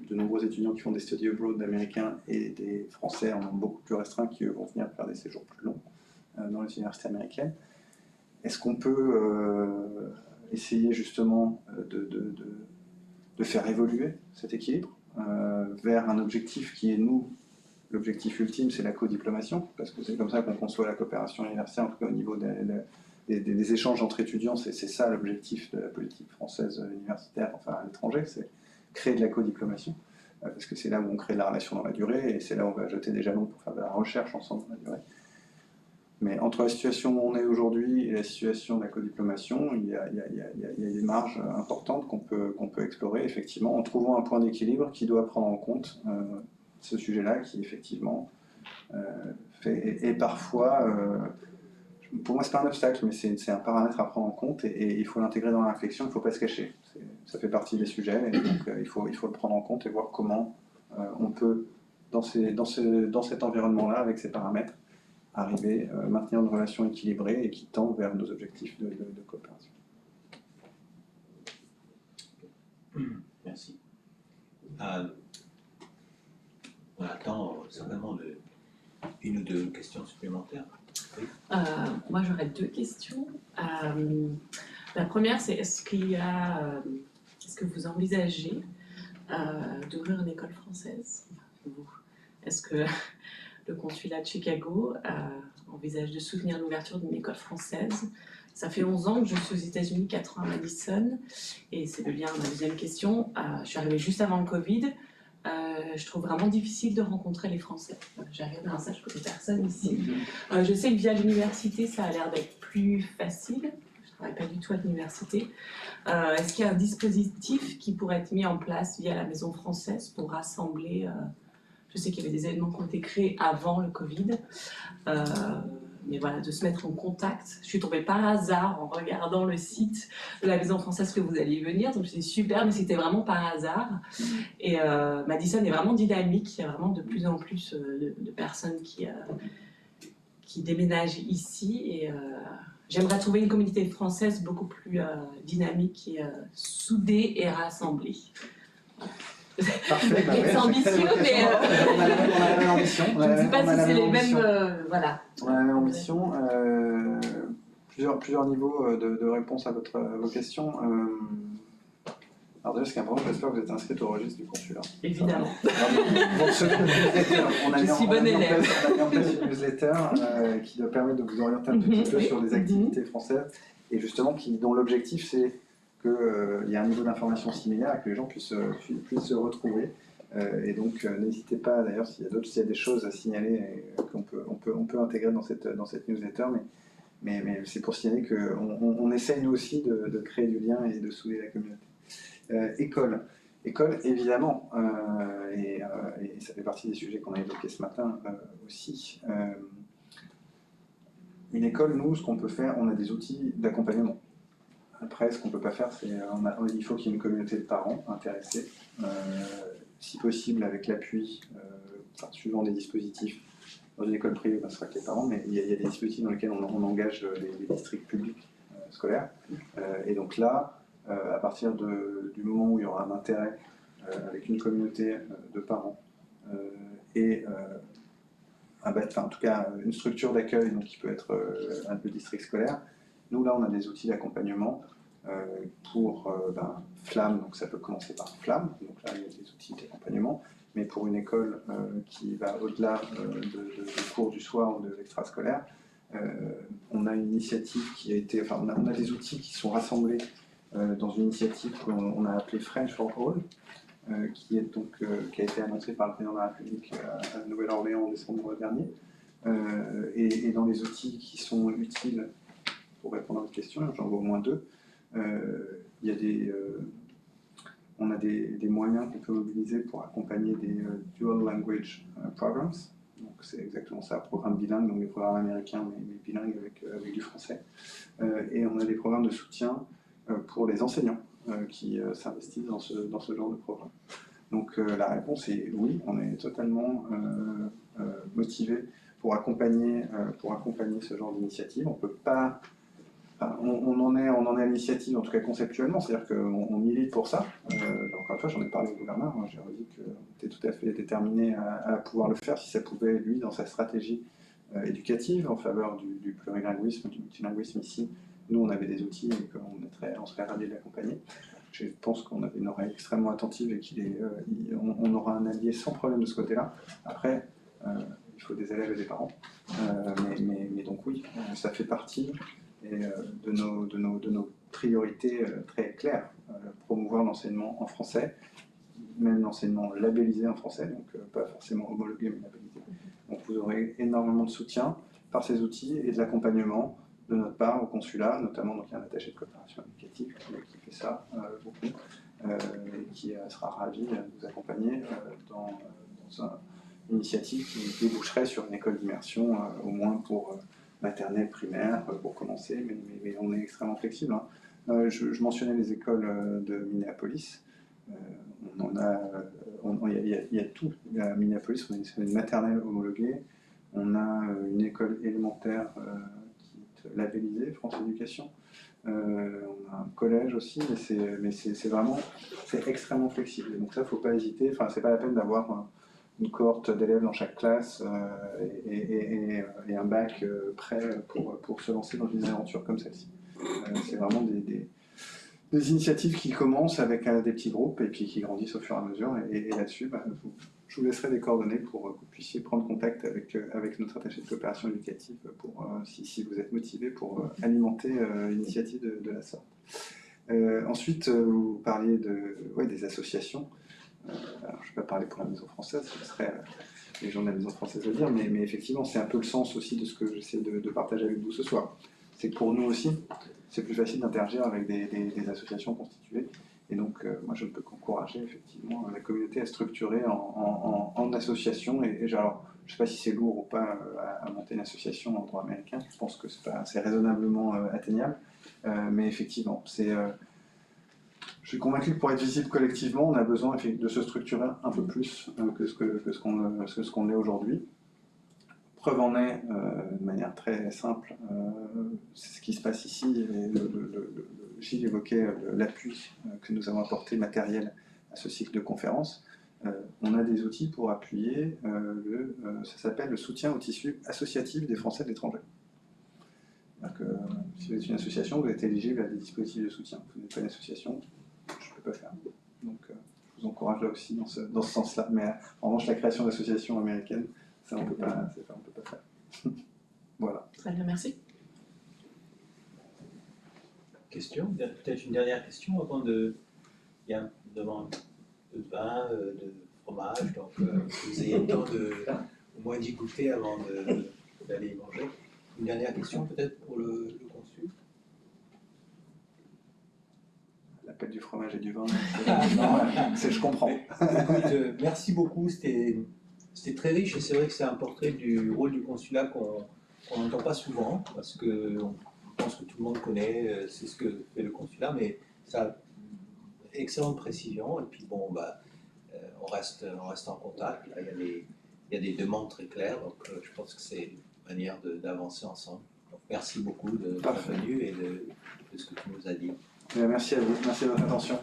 de nombreux étudiants qui font des study abroad américains et des Français en nombre beaucoup plus restreint qui eux vont venir faire des séjours plus longs dans les universités américaines. Est-ce qu'on peut essayer justement de faire évoluer cet équilibre vers un objectif qui est, nous, l'objectif ultime, c'est la co-diplomation, parce que c'est comme ça qu'on conçoit la coopération universitaire, en tout cas au niveau des échanges entre étudiants, c'est ça l'objectif de la politique française universitaire, enfin à l'étranger, c'est créer de la co-diplomation, parce que c'est là où on crée de la relation dans la durée, et c'est là où on va jeter des jalons pour faire de la recherche ensemble dans la durée. Mais entre la situation où on est aujourd'hui et la situation de la co-diplomation, il y a des marges importantes qu'on peut explorer, effectivement, en trouvant un point d'équilibre qui doit prendre en compte ce sujet-là, qui effectivement est parfois... pour moi, c'est pas un obstacle, mais c'est un paramètre à prendre en compte, et il faut l'intégrer dans la réflexion, il ne faut pas se cacher. Ça fait partie des sujets, et donc il faut le prendre en compte et voir comment on peut, dans cet environnement-là, avec ces paramètres, arriver à maintenir une relation équilibrée et qui tend vers nos objectifs de coopération. Merci. On attend certainement une ou deux questions supplémentaires. Oui. Moi, j'aurais deux questions. La première, c'est est-ce que vous envisagez d'ouvrir une école française ? Est-ce que le consulat de Chicago envisage de soutenir l'ouverture d'une école française. Ça fait 11 ans que je suis aux États-Unis, 4 ans à Madison, et c'est le lien à ma deuxième question. Je suis arrivée juste avant le Covid. Je trouve vraiment difficile de rencontrer les Français. J'arrive dans ça, je connais personne ici. Je sais que via l'université, ça a l'air d'être plus facile. Je ne travaille pas du tout à l'université. Est-ce qu'il y a un dispositif qui pourrait être mis en place via la Maison française pour rassembler je sais qu'il y avait des événements qui ont été créés avant le Covid, mais voilà, de se mettre en contact. Je suis tombée par hasard en regardant le site de la Maison française que vous alliez venir, donc c'est super, mais c'était vraiment par hasard. Et Madison est vraiment dynamique, il y a vraiment de plus en plus de personnes qui déménagent ici, et j'aimerais trouver une communauté française beaucoup plus dynamique et soudée et rassemblée. Parfait, C'est ambitieux, mais on a la même ambition. je ne sais pas si c'est les mêmes. Voilà. On a la même ambition. Plusieurs niveaux de réponse à vos questions. Alors déjà, ce qui est important, j'espère que vous êtes inscrite au registre du consulat. Évidemment. Pour ce newsletter, on a Je suis bonne élève. mis en place une newsletter qui doit permettre de vous orienter un petit peu sur des activités françaises et justement dont l'objectif c'est qu'il y ait un niveau d'information similaire et que les gens puissent se retrouver. Et donc n'hésitez pas d'ailleurs s'il y a des choses à signaler qu'on peut intégrer dans cette newsletter, mais c'est pour signaler qu'on essaye nous aussi de créer du lien et de souder la communauté. École évidemment, et ça fait partie des sujets qu'on a évoqués ce matin aussi. Une école, nous, ce qu'on peut faire, on a des outils d'accompagnement. Après, ce qu'on ne peut pas faire, c'est il faut qu'il y ait une communauté de parents intéressés, si possible avec l'appui, suivant des dispositifs. Dans une école privée, ce sera que les parents, mais il y a des dispositifs dans lesquels on engage les districts publics scolaires. Et donc là, à partir du moment où il y aura un intérêt avec une communauté de parents et en tout cas une structure d'accueil, donc qui peut être un peu district scolaire, nous là on a des outils d'accompagnement pour Flamme, donc ça peut commencer par Flamme, donc là il y a des outils d'accompagnement, mais pour une école qui va au-delà de cours du soir ou de l'extrascolaire, on a une initiative qui a été, on a des outils qui sont rassemblés dans une initiative qu'on a appelée French for All, qui a été annoncée par le président de la République à Nouvelle-Orléans en décembre dernier, et dans les outils qui sont utiles pour répondre à votre question, j'en vois au moins deux. Il y a on a des moyens qu'on peut mobiliser pour accompagner des dual language programs. Donc c'est exactement ça, programme bilingue, donc des programmes américains mais bilingues avec du français. Et on a des programmes de soutien pour les enseignants qui s'investissent dans ce genre de programme. Donc la réponse est oui, on est totalement motivé pour accompagner ce genre d'initiative. On peut pas. On en est à l'initiative, en tout cas conceptuellement, c'est-à-dire qu'on milite pour ça. Encore une fois, j'en ai parlé au gouverneur, j'ai dit qu'on était tout à fait déterminé à pouvoir le faire si ça pouvait, lui, dans sa stratégie éducative en faveur du plurilinguisme, du multilinguisme ici. Nous, on avait des outils et qu'on serait ravis de l'accompagner. Je pense qu'on avait une oreille extrêmement attentive et on aura un allié sans problème de ce côté-là. Après, il faut des élèves et des parents. Mais donc oui, ça fait partie de nos priorités très claires. Promouvoir l'enseignement en français, même l'enseignement labellisé en français, donc pas forcément homologué mais labellisé. Donc vous aurez énormément de soutien par ces outils et de l'accompagnement de notre part au consulat, notamment donc il y a un attaché de coopération éducative qui fait ça beaucoup et qui sera ravi de vous accompagner dans une initiative qui déboucherait sur une école d'immersion au moins pour maternelle, primaire, pour commencer, mais on est extrêmement flexible. Hein. Je mentionnais les écoles de Minneapolis. Il y a tout. À Minneapolis, on a une maternelle homologuée, on a une école élémentaire qui est labellisée, France Éducation. On a un collège aussi, mais c'est vraiment extrêmement flexible. Donc ça, il ne faut pas hésiter. Enfin, c'est pas la peine d'avoir une cohorte d'élèves dans chaque classe et un bac prêt pour se lancer dans une aventure comme celle-ci. C'est vraiment des initiatives qui commencent avec des petits groupes et puis qui grandissent au fur et à mesure. Et là-dessus, je je vous laisserai des coordonnées pour que vous puissiez prendre contact avec notre attaché de coopération éducative pour, si vous êtes motivé pour alimenter une initiative de la sorte. Ensuite, vous parliez des associations. Alors, je ne vais pas parler pour la Maison Française, ce serait les gens de la Maison Française à dire, mais effectivement, c'est un peu le sens aussi de ce que j'essaie de partager avec vous ce soir. C'est que pour nous aussi, c'est plus facile d'interagir avec des associations constituées. Et donc, moi, je ne peux qu'encourager effectivement la communauté à structurer en association. Alors, je ne sais pas si c'est lourd ou pas à monter une association en droit américain. Je pense que c'est raisonnablement atteignable. Mais effectivement, je suis convaincu que pour être visible collectivement, on a besoin de se structurer un peu plus que ce qu'on est aujourd'hui. Preuve en est, de manière très simple, c'est ce qui se passe ici. Gilles évoquait l'appui que nous avons apporté matériel à ce cycle de conférences. On a des outils pour appuyer, ça s'appelle le soutien au tissu associatif des Français de l'étranger. Si vous êtes une association, vous êtes éligible à des dispositifs de soutien. Vous n'êtes pas une association, je ne peux pas faire. Donc je vous encourage là aussi dans ce sens-là. Mais en revanche, la création d'associations américaines, ça on ne peut pas faire. Voilà. Très bien, merci. Question, peut-être une dernière question avant il y a devant de vin, de fromage, donc que vous ayez le temps au moins d'y goûter avant d'aller y manger. Une dernière question peut-être pour le consul. L'appel du fromage et du vin, je comprends. Écoute, merci beaucoup, c'était très riche et c'est vrai que c'est un portrait du rôle du consulat qu'on n'entend pas souvent parce que je pense que tout le monde connaît, c'est ce que fait le consulat, mais ça a excellente précision. Et puis bon, on reste en contact. Là, il y a des demandes très claires, donc je pense que c'est une manière d'avancer ensemble. Donc, merci beaucoup de votre venue et de ce que tu nous as dit. Merci à vous, merci de votre attention.